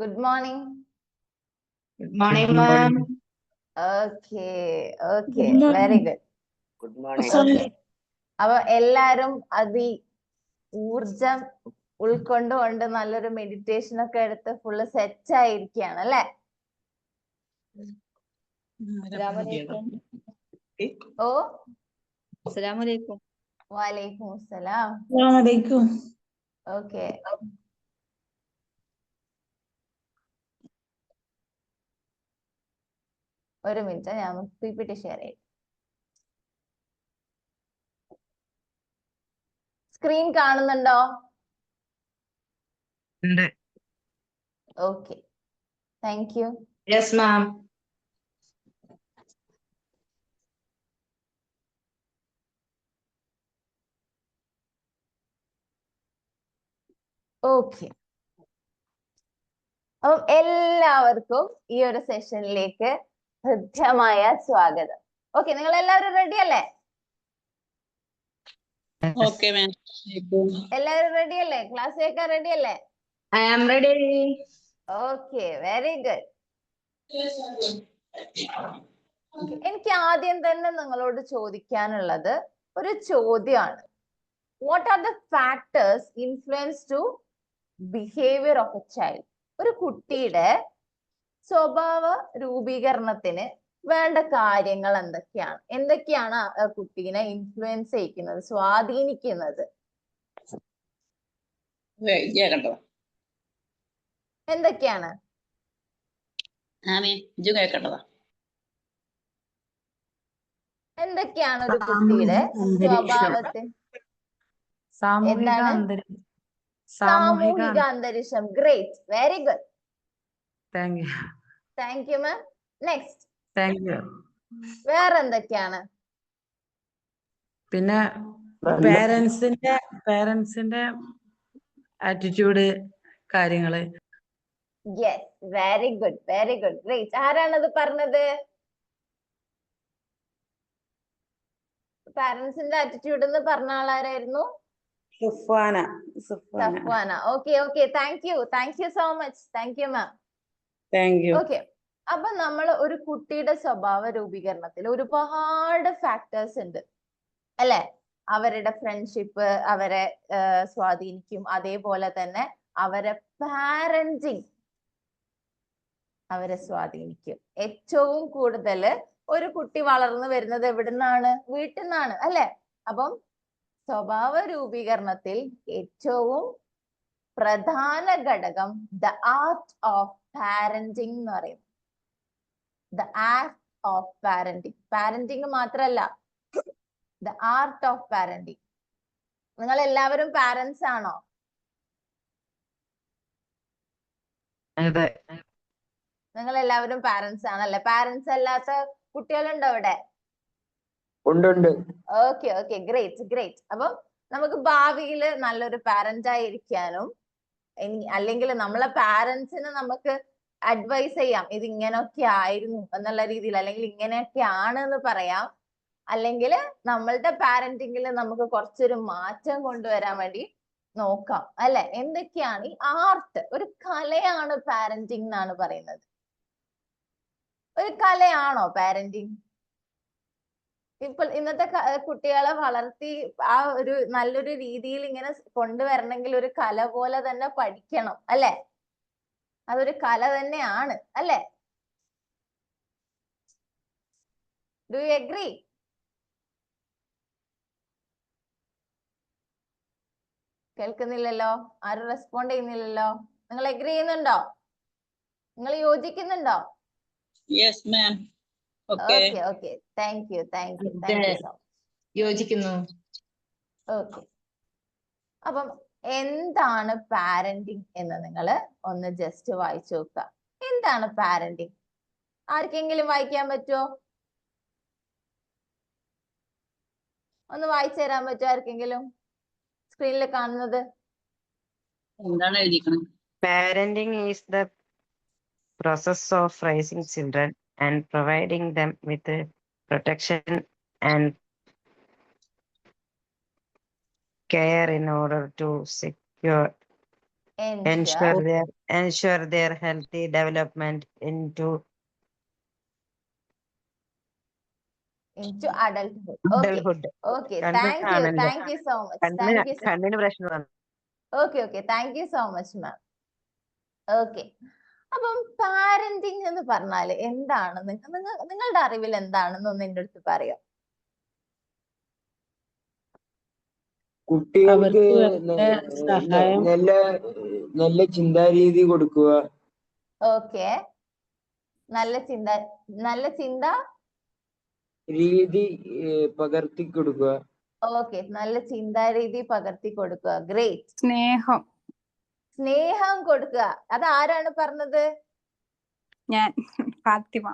Good morning. Good morning, ma'am. Okay, okay, Good morning. very good. Good morning. Okay. അപ്പൊ എല്ലാരും ഊർജം ഉൾക്കൊണ്ടുകൊണ്ട് നല്ലൊരു മെഡിറ്റേഷൻ ഒക്കെ എടുത്ത് ഫുള്ള് സെറ്റ് ആയിരിക്കുകയാണ് അല്ലെ? ഓ അസ്സലാമലൈക്കും. വലൈക്കും അസ്സലാം. Assalamualaikum. ഓക്കെ, ഒരു മിനിറ്റ് ഞാൻ PPT ഷെയർ ചെയ്യാം. സ്ക്രീൻ കാണുന്നുണ്ടോ? ഉണ്ട്. Okay, thank U. Yes, ma'am. Okay, അപ്പം എല്ലാവർക്കും ഈ ഒരു സെഷനിലേക്ക് ഹൃദ്യമായ സ്വാഗതം. ഓക്കെ, നിങ്ങൾ എല്ലാവരും റെഡി അല്ലേ? Okay, ma'am. എല്ലാവരും റെഡി അല്ലേ? ക്ലാസ് കേൾക്കാൻ റെഡി അല്ലേ? I am ready. Okay, very good. എനിക്ക് ആദ്യം തന്നെ നിങ്ങളോട് ചോദിക്കാനുള്ളത് ഒരു ചോദ്യമാണ്. What are the factors influence to behaviour of a child? ഒരു കുട്ടിയുടെ സ്വഭാവ രൂപീകരണത്തിന് വേണ്ട കാര്യങ്ങൾ എന്തൊക്കെയാണ്? എന്തൊക്കെയാണ് ആ കുട്ടീനെ ഇൻഫ്ലുവൻസ് ചെയ്യിക്കുന്നത്, സ്വാധീനിക്കുന്നത്? എന്തൊക്കെയാണ്? എന്തൊക്കെയാണ് ഒരു കുട്ടിയുടെ സ്വഭാവത്തിൽ? എന്താണ്? സാമൂഹിക അന്തരീക്ഷം. Great, very good. Thank you ma'am. Next, വേറെ എന്തൊക്കെയാണ്? പിന്നെ പേരൻസിന്റെ ആറ്റിറ്റ്യൂഡ് കാര്യങ്ങള്. Yes, very good, very good, great. ആരാണത് പറഞ്ഞത്? പാരന്റ്സിന്റെ ആറ്റിറ്റ്യൂഡ് എന്ന് പറഞ്ഞ ആളാരായിരുന്നു? Safwana. Okay, okay, thank you so much. Thank you ma'am. Okay, അപ്പൊ നമ്മൾ ഒരു കുട്ടിയുടെ സ്വഭാവ രൂപീകരണത്തിൽ ഒരുപാട് ഫാക്ടേഴ്സ് ഉണ്ട് അല്ലെ? അവരുടെ ഫ്രണ്ട്ഷിപ്പ് അവരെ സ്വാധീനിക്കും. അതേപോലെ തന്നെ അവരെ പാരന്റിങ് അവരെ സ്വാധീനിക്കും. ഏറ്റവും കൂടുതൽ ഒരു കുട്ടി വളർന്നു വരുന്നത് എവിടുന്നാണ്? വീട്ടിൽ നിന്നാണ് അല്ലെ? അപ്പം സ്വഭാവ രൂപീകരണത്തിൽ ഏറ്റവും പ്രധാന ഘടകം ദ ആർട്ട് ഓഫ് പാരന്റിങ് എന്ന് പറയും. The art of parenting. Parenting മാത്രല്ല, ദ ആർട്ട് ഓഫ് പാരന്റിങ്. നിങ്ങൾ എല്ലാവരും പാരന്റ്സ് ആണോ? അതെ. നിങ്ങൾ എല്ലാവരും പാരന്റ്സ് ആണല്ലേ? പാരന്റ്സ് അല്ലാത്ത കുട്ടികളുണ്ടോ ഇവിടെ? ഉണ്ട്. Okay, okay, great, great. അപ്പം നമുക്ക് ഭാവിയിൽ നല്ലൊരു പാരന്റ് ആയിരിക്കാനും അല്ലെങ്കിൽ നമ്മളെ പാരന്റ്സിന് നമുക്ക് അഡ്വൈസ് ചെയ്യാം, ഇത് ഇങ്ങനെയൊക്കെ ആയിരുന്നു എന്നുള്ള രീതിയിൽ, അല്ലെങ്കിൽ ഇങ്ങനെയൊക്കെ ആണ് എന്ന് പറയാം. അല്ലെങ്കിൽ നമ്മളുടെ പാരന്റിങ്ങിൽ നമുക്ക് കുറച്ചൊരു മാറ്റം കൊണ്ടുവരാൻ വേണ്ടി നോക്കാം അല്ലെ? എന്തൊക്കെയാണ് ഈ ആർട്ട്? ഒരു കലയാണ് പാരന്റിങ് എന്നാണ് പറയുന്നത്. ഒരു കലയാണോ പാരന്റിങ്? ഇപ്പോൾ ഇന്നത്തെ കുട്ടികളെ വളർത്തി ആ ഒരു നല്ലൊരു രീതിയിൽ ഇങ്ങനെ കൊണ്ടുവരണമെങ്കിൽ ഒരു കല പോലെ തന്നെ പഠിക്കണം അല്ലെ? അതൊരു കല തന്നെയാണ് അല്ലെ? Do you agree? കേൾക്കുന്നില്ലല്ലോ, ആരും റെസ്പോണ്ട് ചെയ്യുന്നില്ലല്ലോ. നിങ്ങൾ അഗ്രി ചെയ്യുന്നുണ്ടോ? നിങ്ങൾ യോജിക്കുന്നുണ്ടോ? Yes ma'am. Okay, okay, thank you so much. യോജിക്കുന്നു. ഓക്കെ, അപ്പം എന്താണ് പാരന്റിങ് എന്ന് നിങ്ങൾ ഒന്ന് ജസ്റ്റ് വായിച്ചു നോക്കുക. എന്താണ് പാരന്റിങ്? ആർക്കെങ്കിലും വായിക്കാൻ പറ്റുമോ? ഒന്ന് വായിച്ചു തരാൻ പറ്റുമോ ആർക്കെങ്കിലും? സ്ക്രീനിൽ കാണുന്നത് എന്താണ് എഴുതിക്കുന്നത്? Parenting is the process of raising children and providing them with protection and care in order to secure ensure their healthy development into adulthood. Okay. adulthood. Okay. കണ്ണ് Thank you. കാണണ്ടേ? Thank you so much. Thank you. കണ്ണിന് പ്രശ്നമാണ്. Okay. Okay. Thank you so much, ma'am. Okay. അപ്പം parenting എന്ന് പറഞ്ഞാല് എന്താണ്? നിങ്ങളുടെ അറിവിൽ എന്താണെന്ന് ഒന്ന് എന്റെ അടുത്ത് പറയാം. കുട്ടികൾക്ക് സഹായം. നല്ല ചിന്താരീതി കൊടുക്കുക. ഓക്കെ. നല്ല ചിന്ത രീതി പകർത്തി കൊടുക്കുക. ഓക്കെ. നല്ല ചിന്താരീതി പകർത്തി കൊടുക്കുക. ഗ്രേറ്റ്. സ്നേഹം കൊടുക്കുക. അത് ആരാണ് പറഞ്ഞത്? ഞാൻ Fathima.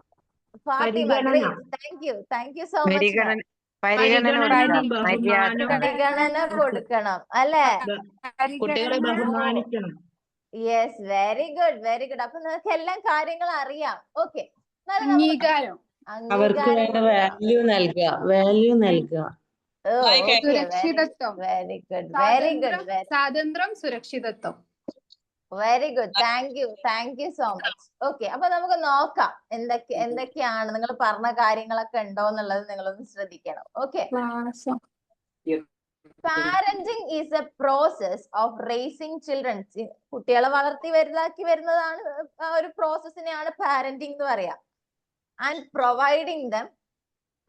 Fathima. Great. Thank you so much. പരിഗണന കൊടുക്കണം അല്ലേ? കുട്ടികളെ ബഹുമാനിക്കണം. Yes, very good, very good. അപ്പൊ നിങ്ങൾക്ക് എല്ലാം കാര്യങ്ങൾ അറിയാം. ഓക്കെ. അംഗീകാരം. അവർക്ക് വേണ്ട വാല്യൂ നൽകുക. സുരക്ഷിതത്വം. Very good, very good. സ്വാതന്ത്ര്യം, സുരക്ഷിതത്വം. Very good. Thank you so much. Okay. അപ്പൊ നമുക്ക് നോക്കാം എന്തൊക്കെയാണ് നിങ്ങൾ പറഞ്ഞ കാര്യങ്ങളൊക്കെ ഉണ്ടോ എന്നുള്ളത് നിങ്ങളൊന്ന് ശ്രദ്ധിക്കണം. Okay. Parenting is a process of raising children. കുട്ടികളെ വളർത്തി വലുതാക്കി വരുന്നതാണ് ആ ഒരു പ്രോസസ്സിനെയാണ് പാരന്റിങ് എന്ന് പറയാ. And providing them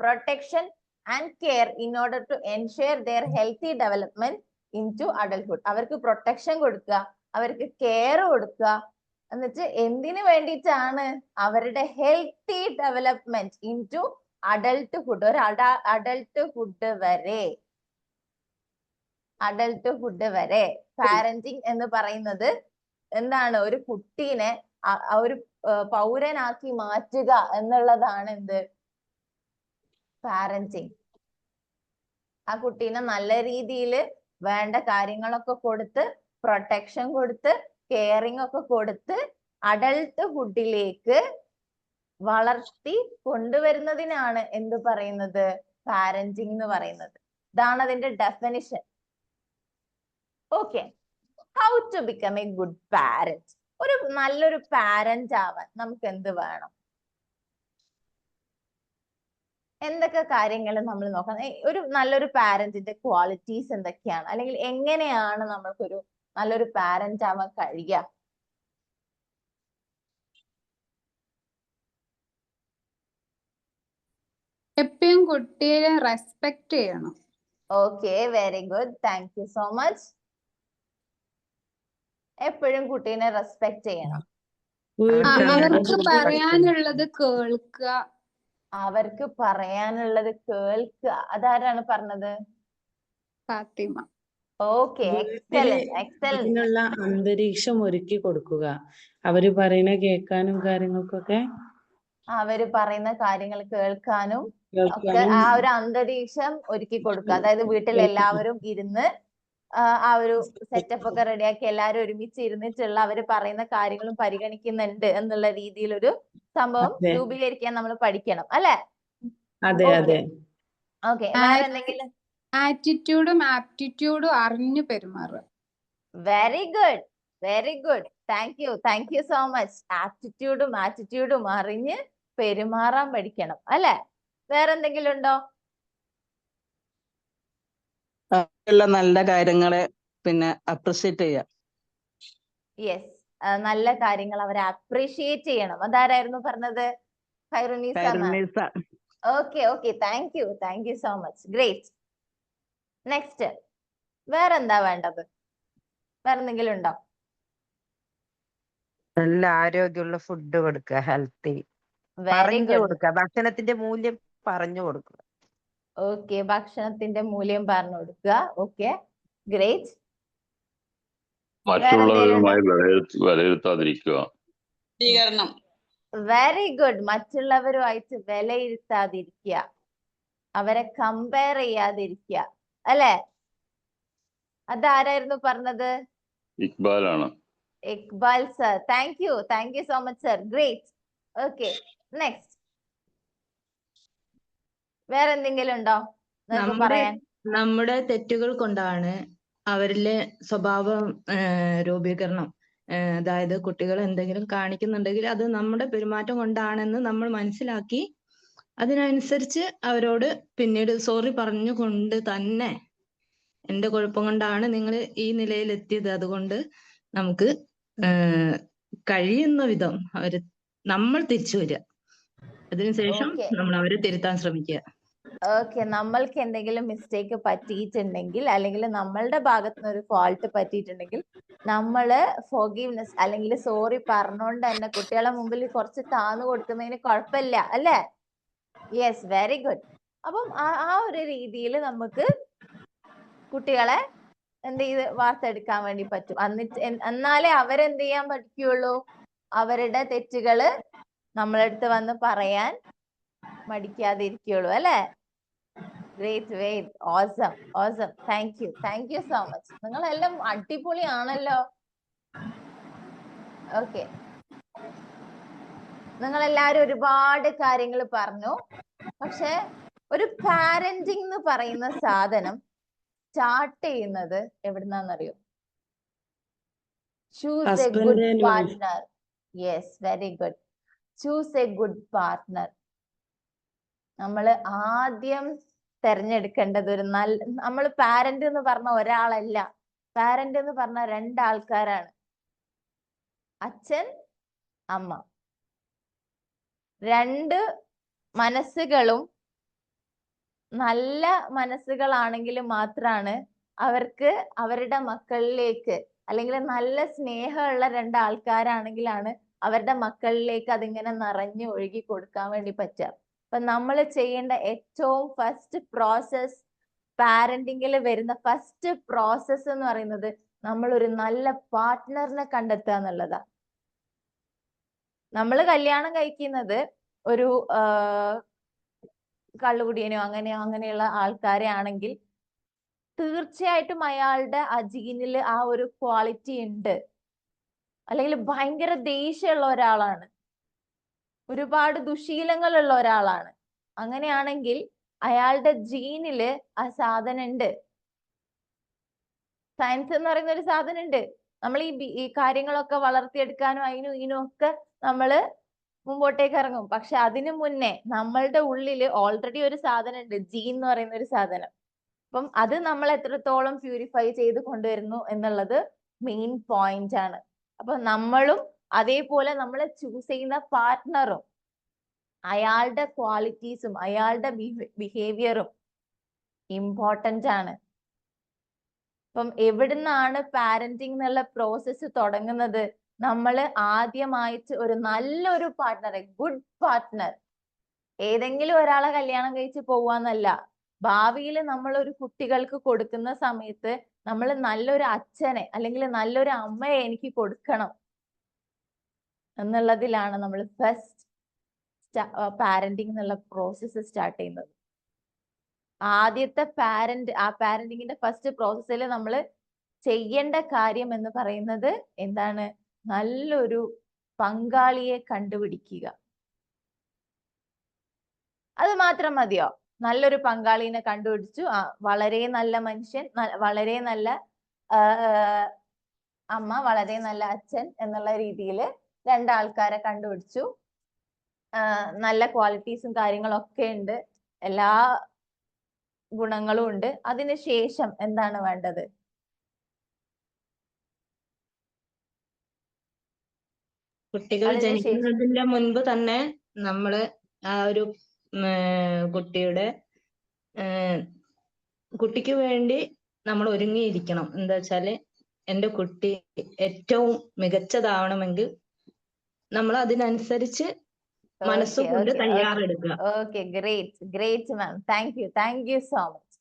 protection and care in order to ensure their healthy development into adulthood. അവർക്ക് പ്രൊട്ടക്ഷൻ കൊടുക്കുക, അവർക്ക് കെയർ കൊടുക്കുക, എന്നിട്ട് എന്തിനു വേണ്ടിയിട്ടാണ്? അവരുടെ healthy development into adulthood. ഒരു അഡൽട്ട്ഹുഡ് വരെ പാരന്റിങ് എന്ന് പറയുന്നത് എന്താണ്? ഒരു കുട്ടീനെ ഒരു പൗരനാക്കി മാറ്റുക എന്നുള്ളതാണ് എന്ത്? പാരന്റിങ്. ആ കുട്ടീനെ നല്ല രീതിയിൽ വേണ്ട കാര്യങ്ങളൊക്കെ കൊടുത്ത്, പ്രൊട്ടക്ഷൻ കൊടുത്ത്, കെയറിങ് ഒക്കെ കൊടുത്ത് അഡൽട്ട്ഹുഡിലേക്ക് വളർത്തി കൊണ്ടുവരുന്നതിനാണ് എന്ത് പറയുന്നത്? പാരന്റിങ് എന്ന് പറയുന്നത്. ഇതാണ് അതിന്റെ definition. Okay. How to become a good parent. ഒരു നല്ലൊരു പാരന്റ് ആവാൻ നമുക്ക് എന്ത് വേണം? എന്തൊക്കെ കാര്യങ്ങൾ നമ്മൾ നോക്കണം? ഒരു നല്ലൊരു പാരന്റിന്റെ ക്വാളിറ്റീസ് എന്തൊക്കെയാണ്? അല്ലെങ്കിൽ എങ്ങനെയാണ് നമ്മൾക്കൊരു നല്ലൊരു പാരന്റ് ആവാൻ കഴിയുക? എപ്പോഴും കുട്ടിയെ റെസ്പെക്ട് ചെയ്യണം. Okay, very good. Thank you so much. എപ്പോഴും കുട്ടീനെ റെസ്പെക്ട് ചെയ്യണം. അവർക്ക് പറയാനുള്ളത് കേൾക്കുക. അവർക്ക് പറയാനുള്ളത് കേൾക്കുക. അതാരാണ് പറഞ്ഞത്? ഫാത്തിമ. Okay, excellent. അതിനുള്ള അന്തരീക്ഷം ഒരുക്കി കൊടുക്കുക. അവര് പറയുന്ന കേൾക്കാനും കാര്യങ്ങൾക്കൊക്കെ. അവര് പറയുന്ന കാര്യങ്ങൾ കേൾക്കാനും ഒക്കെ ആ ഒരു അന്തരീക്ഷം ഒരുക്കി കൊടുക്കുക. അതായത് വീട്ടിൽ എല്ലാവരും ഇരുന്ന് ആ ഒരു സെറ്റപ്പ് ഒക്കെ റെഡിയാക്കി എല്ലാവരും ഒരുമിച്ച് ഇരുന്നിട്ടുള്ള അവര് പറയുന്ന കാര്യങ്ങളും പരിഗണിക്കുന്നുണ്ട് എന്നുള്ള രീതിയിൽ ഒരു സംഭവം രൂപീകരിക്കാൻ നമ്മൾ പഠിക്കണം അല്ലെ? അതെ അതെ. ഓക്കെ. വേറെ എന്തെങ്കിലും? ആറ്റിറ്റ്യൂഡും ആപ്റ്റിറ്റ്യൂഡും അറിഞ്ഞു പെരുമാറുക. Very good, very good. Thank you so much. ആറ്റിറ്റ്യൂഡും അറിഞ്ഞ് പെരുമാറാൻ പഠിക്കണം അല്ലെ? വേറെ എന്തെങ്കിലും ഉണ്ടോ? നല്ല കാര്യങ്ങളെ അപ്രിഷിയേറ്റ് ചെയ്യാം. യെസ്, നല്ല കാര്യങ്ങൾ അവരെ അപ്രീഷിയേറ്റ് ചെയ്യണം. അതാരായിരുന്നു പറഞ്ഞത്? Khairunnisa. Okay. Thank you so much. Great. Next, വേറെന്താ വേണ്ടത്? വേറെന്തെങ്കിലും ഉണ്ടോ? നല്ല ആരോഗ്യമുള്ള ഫുഡ് കൊടുക്കുക, ഹെൽത്തി. Very good. ഭക്ഷണത്തിന്റെ മൂല്യം പറഞ്ഞു കൊടുക്കുക. ഓക്കെ, ഭക്ഷണത്തിന്റെ മൂല്യം പറഞ്ഞു കൊടുക്കുക. Okay, great. മറ്റുള്ളവരുമായി വിലയിരുത്താതിരിക്കുക. Very good. മറ്റുള്ളവരുമായിട്ട് വിലയിരുത്താതിരിക്കുക, അവരെ കമ്പയർ ചെയ്യാതിരിക്കുക അല്ലെ? അതാരായിരുന്നു പറഞ്ഞത്? ഇക്ബാലാണ്. Iqbal sir. Thank you so much sir. Great. Okay, next. വേറെ എന്തെങ്കിലും ഉണ്ടോ നിങ്ങൾക്ക് പറയാൻ? നമ്മുടെ തെറ്റുകൾ കൊണ്ടാണ് അവരിലെ സ്വഭാവം രൂപീകരണം, അതായത് കുട്ടികൾ എന്തെങ്കിലും കാണിക്കുന്നുണ്ടെങ്കിൽ അത് നമ്മുടെ പെരുമാറ്റം കൊണ്ടാണെന്ന് നമ്മൾ മനസ്സിലാക്കി അതിനനുസരിച്ച് അവരോട് പിന്നീട് സോറി പറഞ്ഞുകൊണ്ട് തന്നെ എന്റെ കുഴപ്പം കൊണ്ടാണ് നിങ്ങൾ ഈ നിലയിൽ എത്തിയത്, അതുകൊണ്ട് നമുക്ക് കഴിയുന്ന വിധം നമ്മൾ തിരിച്ചു വരിക, അതിനുശേഷം ഓക്കെ നമ്മൾ അവരെ തിരുത്താൻ ശ്രമിക്കുക. ഓക്കെ, നമ്മൾക്ക് എന്തെങ്കിലും മിസ്റ്റേക്ക് പറ്റിയിട്ടുണ്ടെങ്കിൽ അല്ലെങ്കിൽ നമ്മളുടെ ഭാഗത്ത് നിന്ന് ഒരു ഫോൾട്ട് പറ്റിയിട്ടുണ്ടെങ്കിൽ നമ്മള് ഫോർഗീവ്നെസ് അല്ലെങ്കിൽ സോറി പറഞ്ഞുകൊണ്ട് തന്നെ കുട്ടികളെ മുമ്പിൽ കുറച്ച് താന്നു കൊടുക്കുന്നതിന് കുഴപ്പമില്ല അല്ലേ? Yes, very good. അപ്പം ആ ഒരു രീതിയിൽ നമുക്ക് കുട്ടികളെ എന്ത് ചെയ്ത് വാർത്തെടുക്കാൻ വേണ്ടി പറ്റും. എന്നാലേ അവരെന്ത് ചെയ്യാൻ പഠിക്കുള്ളൂ, അവരുടെ തെറ്റുകള് നമ്മളടുത്ത് വന്ന് പറയാൻ മടിക്കാതിരിക്കുള്ളൂ അല്ലേ? Great, wait, awesome, awesome. Thank you so much. നിങ്ങളെല്ലാം അടിപൊളിയാണല്ലോ. ഓക്കെ, നിങ്ങളെല്ലാരും ഒരുപാട് കാര്യങ്ങൾ പറഞ്ഞു. പക്ഷെ ഒരു പാരന്റിങ് എന്ന് പറയുന്ന സാധനം സ്റ്റാർട്ട് ചെയ്യുന്നത് എവിടുന്നാന്നറിയോ? Choose a good partner. Yes, very good. Choose a good partner. നമ്മൾ ആദ്യം തെരഞ്ഞെടുക്കേണ്ടത് ഒരു നമ്മൾ പാരന്റ് എന്ന് പറഞ്ഞ ഒരാളല്ല, പാരന്റ് എന്ന് പറഞ്ഞ രണ്ടാൾക്കാരാണ്, അച്ഛൻ അമ്മ. രണ്ട് മനസ്സുകളും നല്ല മനസ്സുകളാണെങ്കിൽ മാത്രമാണ് അവർക്ക് അവരുടെ മക്കളിലേക്ക്, അല്ലെങ്കിൽ നല്ല സ്നേഹമുള്ള രണ്ടാൾക്കാരാണെങ്കിലാണ് അവരുടെ മക്കളിലേക്ക് അതിങ്ങനെ നിറഞ്ഞു ഒഴുകി കൊടുക്കാൻ വേണ്ടി പറ്റുക. അപ്പൊ നമ്മൾ ചെയ്യേണ്ട ഏറ്റവും ഫസ്റ്റ് പ്രോസസ്, പാരന്റിങ്ങിൽ വരുന്ന ഫസ്റ്റ് പ്രോസസ് എന്ന് പറയുന്നത് നമ്മൾ ഒരു നല്ല പാർട്ട്ണറിനെ കണ്ടെത്തുക എന്നുള്ളതാ. നമ്മൾ കല്യാണം കഴിക്കുന്നത് ഒരു കള്ളുകുടിയനോ അങ്ങനെയുള്ള ആൾക്കാരെ ആണെങ്കിൽ തീർച്ചയായിട്ടും അയാളുടെ ആ ജീനില് ആ ഒരു ക്വാളിറ്റി ഉണ്ട്. അല്ലെങ്കിൽ ഭയങ്കര ദേഷ്യമുള്ള ഒരാളാണ്, ഒരുപാട് ദുശീലങ്ങളുള്ള ഒരാളാണ്, അങ്ങനെയാണെങ്കിൽ അയാളുടെ ജീനില് ആ സാധനം ഉണ്ട്. സയൻസ് എന്ന് പറയുന്ന ഒരു സാധനം ഉണ്ട്. നമ്മൾ ഈ കാര്യങ്ങളൊക്കെ വളർത്തിയെടുക്കാനും അതിനും ഇതിനും ഒക്കെ നമ്മള് മുമ്പോട്ടേക്ക് ഇറങ്ങും. പക്ഷെ അതിനു മുന്നേ നമ്മളുടെ ഉള്ളില് ഓൾറെഡി ഒരു സാധനം ഉണ്ട്, ജീൻ എന്ന് പറയുന്ന ഒരു സാധനം. അപ്പം അത് നമ്മൾ എത്രത്തോളം പ്യൂരിഫൈ ചെയ്ത് കൊണ്ടുവരുന്നു എന്നുള്ളത് മെയിൻ പോയിന്റ് ആണ്. അപ്പൊ നമ്മളും അതേപോലെ നമ്മൾ ചൂസ് ചെയ്യുന്ന പാർട്ട്ണറും അയാളുടെ ക്വാളിറ്റീസും അയാളുടെ ബിഹേവിയറും ഇമ്പോർട്ടന്റ് ആണ്. അപ്പം എവിടുന്നാണ് പാരന്റിങ് എന്നുള്ള പ്രോസസ്സ് തുടങ്ങുന്നത്? നമ്മൾ ആദ്യമായിട്ട് ഒരു നല്ലൊരു പാർട്ട്ണറെ, ഗുഡ് പാർട്ട്ണർ, ഏതെങ്കിലും ഒരാളെ കല്യാണം കഴിച്ച് പോവാന്നല്ല, ഭാവിയിൽ നമ്മൾ ഒരു കുട്ടികൾക്ക് കൊടുക്കുന്ന സമയത്ത് നമ്മൾ നല്ലൊരു അച്ഛനെ അല്ലെങ്കിൽ നല്ലൊരു അമ്മയെ എനിക്ക് കൊടുക്കണം എന്നുള്ളതിലാണ് നമ്മൾ ഫസ്റ്റ് പാരന്റിങ് എന്നുള്ള പ്രോസസ്സ് സ്റ്റാർട്ട് ചെയ്യുന്നത്. ആദ്യത്തെ പാരന്റിങ്ങിന്റെ ഫസ്റ്റ് പ്രോസസ്സിൽ നമ്മൾ ചെയ്യേണ്ട കാര്യം എന്ന് പറയുന്നത് എന്താണ്? നല്ലൊരു പങ്കാളിയെ കണ്ടുപിടിക്കുക. അത് മാത്രം മതിയോ? നല്ലൊരു പങ്കാളിനെ കണ്ടുപിടിച്ചു, വളരെ നല്ല മനുഷ്യൻ, വളരെ നല്ല അമ്മ, വളരെ നല്ല അച്ഛൻ എന്നുള്ള രീതിയിൽ രണ്ടാൾക്കാരെ കണ്ടുപിടിച്ചു, നല്ല ക്വാളിറ്റീസും കാര്യങ്ങളൊക്കെ ഉണ്ട്, എല്ലാ ഗുണങ്ങളും ഉണ്ട്. അതിനുശേഷം എന്താണ് വേണ്ടത്? കുട്ടികൾ ജനിക്കുന്നതിന്റെ മുൻപ് തന്നെ നമ്മള് ആ ഒരു കുട്ടിക്ക് വേണ്ടി നമ്മൾ ഒരുങ്ങിയിരിക്കണം. എന്താ വെച്ചാല് എന്റെ കുട്ടി ഏറ്റവും മികച്ചതാവണമെങ്കിൽ നമ്മൾ അതിനനുസരിച്ച് മനസ്സുകൊണ്ട് തയ്യാറെടുക്കുക. Okay, great ma'am. Thank you so much.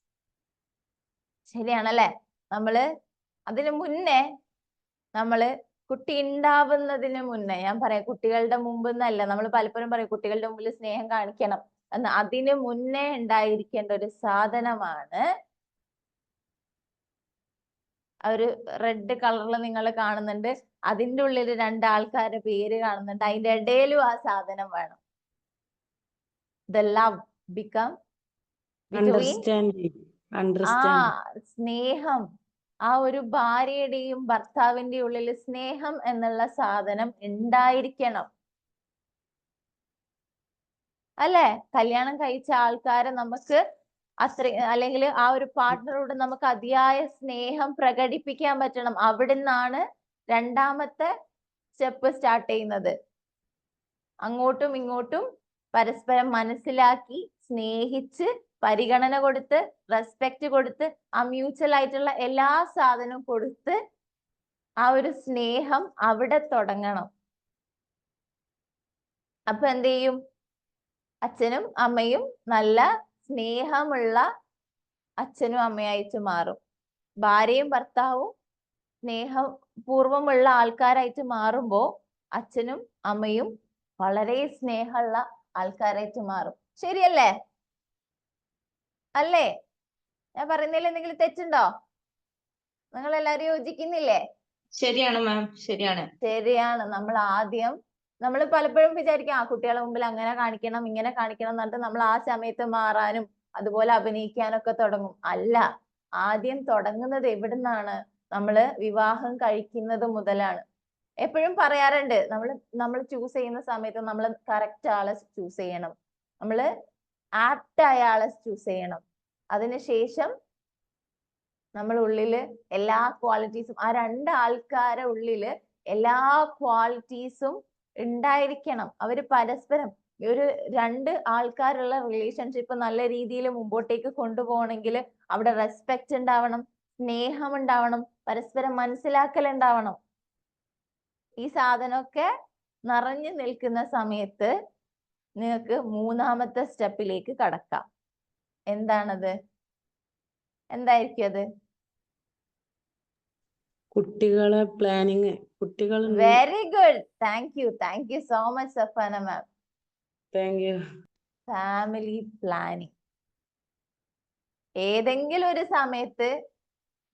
ശരിയാണല്ലേ? നമ്മള് അതിനു മുന്നേ കുട്ടി ഉണ്ടാവുന്നതിന് മുന്നേ, ഞാൻ പറയാം കുട്ടികളുടെ മുമ്പ് എന്നല്ല, നമ്മൾ പലപ്പോഴും പറയും കുട്ടികളുടെ മുമ്പിൽ സ്നേഹം കാണിക്കണം എന്ന്. അതിനു മുന്നേ ഉണ്ടായിരിക്കേണ്ട ഒരു സാധനമാണ് ഒരു റെഡ് കളറിൽ നിങ്ങൾ കാണുന്നുണ്ട്, അതിൻ്റെ ഉള്ളിൽ രണ്ടാൾക്കാരുടെ പേര് കാണുന്നുണ്ട്, അതിന്റെ ഇടയിലും ആ സാധനം വേണം. The love become between Understanding. സ്നേഹം ആ ഒരു ഭാര്യയുടെയും ഭർത്താവിന്റെയും ഉള്ളിൽ സ്നേഹം എന്നുള്ള സാധനം ഉണ്ടായിരിക്കണം. അല്ലെ? കല്യാണം കഴിച്ച ആൾക്കാരെ നമുക്ക് അല്ലെങ്കിൽ ആ ഒരു പാർട്ട്ണറോട് നമുക്ക് അതിയായ സ്നേഹം പ്രകടിപ്പിക്കാൻ പറ്റണം. അവിടുന്നാണ് രണ്ടാമത്തെ സ്റ്റെപ്പ് സ്റ്റാർട്ട് ചെയ്യുന്നത്. അങ്ങോട്ടും ഇങ്ങോട്ടും പരസ്പരം മനസ്സിലാക്കി, സ്നേഹിച്ച്, പരിഗണന കൊടുത്ത്, റെസ്പെക്ട് കൊടുത്ത്, ആ മ്യൂച്വൽ ആയിട്ടുള്ള എല്ലാ സാധനവും കൊടുത്ത് ആ ഒരു സ്നേഹം അവിടെ തുടങ്ങണം. അപ്പൊ എന്ത് ചെയ്യും? അച്ഛനും അമ്മയും നല്ല സ്നേഹമുള്ള അച്ഛനും അമ്മയായിട്ട് മാറും. ഭാര്യയും ഭർത്താവും സ്നേഹപൂർവമുള്ള ആൾക്കാരായിട്ട് മാറുമ്പോ അച്ഛനും അമ്മയും വളരെ സ്നേഹമുള്ള ആൾക്കാരായിട്ട് മാറും. ശരിയല്ലേ? അല്ലേ? ഞാൻ പറയുന്നതിൽ എന്തെങ്കിലും തെറ്റുണ്ടോ? നിങ്ങൾ എല്ലാരും യോജിക്കുന്നില്ലേ? ശരിയാണ് മാം, ശരിയാണ്. ശരിയാണ്. നമ്മൾ പലപ്പോഴും വിചാരിക്കും ആ കുട്ടികളെ മുമ്പിൽ അങ്ങനെ കാണിക്കണം, ഇങ്ങനെ കാണിക്കണം എന്നിട്ട് നമ്മൾ ആ സമയത്ത് മാറാനും അതുപോലെ അഭിനയിക്കാനൊക്കെ തുടങ്ങും. അല്ല, ആദ്യം തുടങ്ങുന്നത് എവിടുന്നാണ്? നമ്മള് വിവാഹം കഴിക്കുന്നത് മുതലാണ്. എപ്പോഴും പറയാറുണ്ട്, നമ്മൾ ചൂസ് ചെയ്യുന്ന സമയത്ത് നമ്മൾ കറക്റ്റ് ആളെ ചൂസ് ചെയ്യണം, നമ്മള് ആപ്റ്റ് ആയ ആളെ ചൂസ് ചെയ്യണം. അതിനുശേഷം നമ്മൾ ഉള്ളില് എല്ലാ ക്വാളിറ്റീസും, ആ രണ്ടാൾക്കാരെ ഉള്ളില് എല്ലാ ക്വാളിറ്റീസും ഉണ്ടായിരിക്കണം. അവര് പരസ്പരം ഒരു രണ്ട് ആൾക്കാരുള്ള റിലേഷൻഷിപ്പ് നല്ല രീതിയിൽ മുമ്പോട്ടേക്ക് കൊണ്ടുപോകണമെങ്കിൽ അവിടെ റെസ്പെക്ട് ഉണ്ടാവണം, സ്നേഹം ഉണ്ടാവണം, പരസ്പരം മനസ്സിലാക്കൽ ഉണ്ടാവണം. ഈ സാധനമൊക്കെ നിറഞ്ഞു നിൽക്കുന്ന സമയത്ത് നിങ്ങൾക്ക് മൂന്നാമത്തെ സ്റ്റെപ്പിലേക്ക് കടക്കാം. എന്താണത്? എന്തായിരിക്കും അത്? കുട്ടികളെ പ്ലാനിങ്. കുട്ടികൾ very good. Thank you so much Safana ma'am. Thank U. Family planning. ഏതെങ്കിലും ഒരു സമയത്ത്,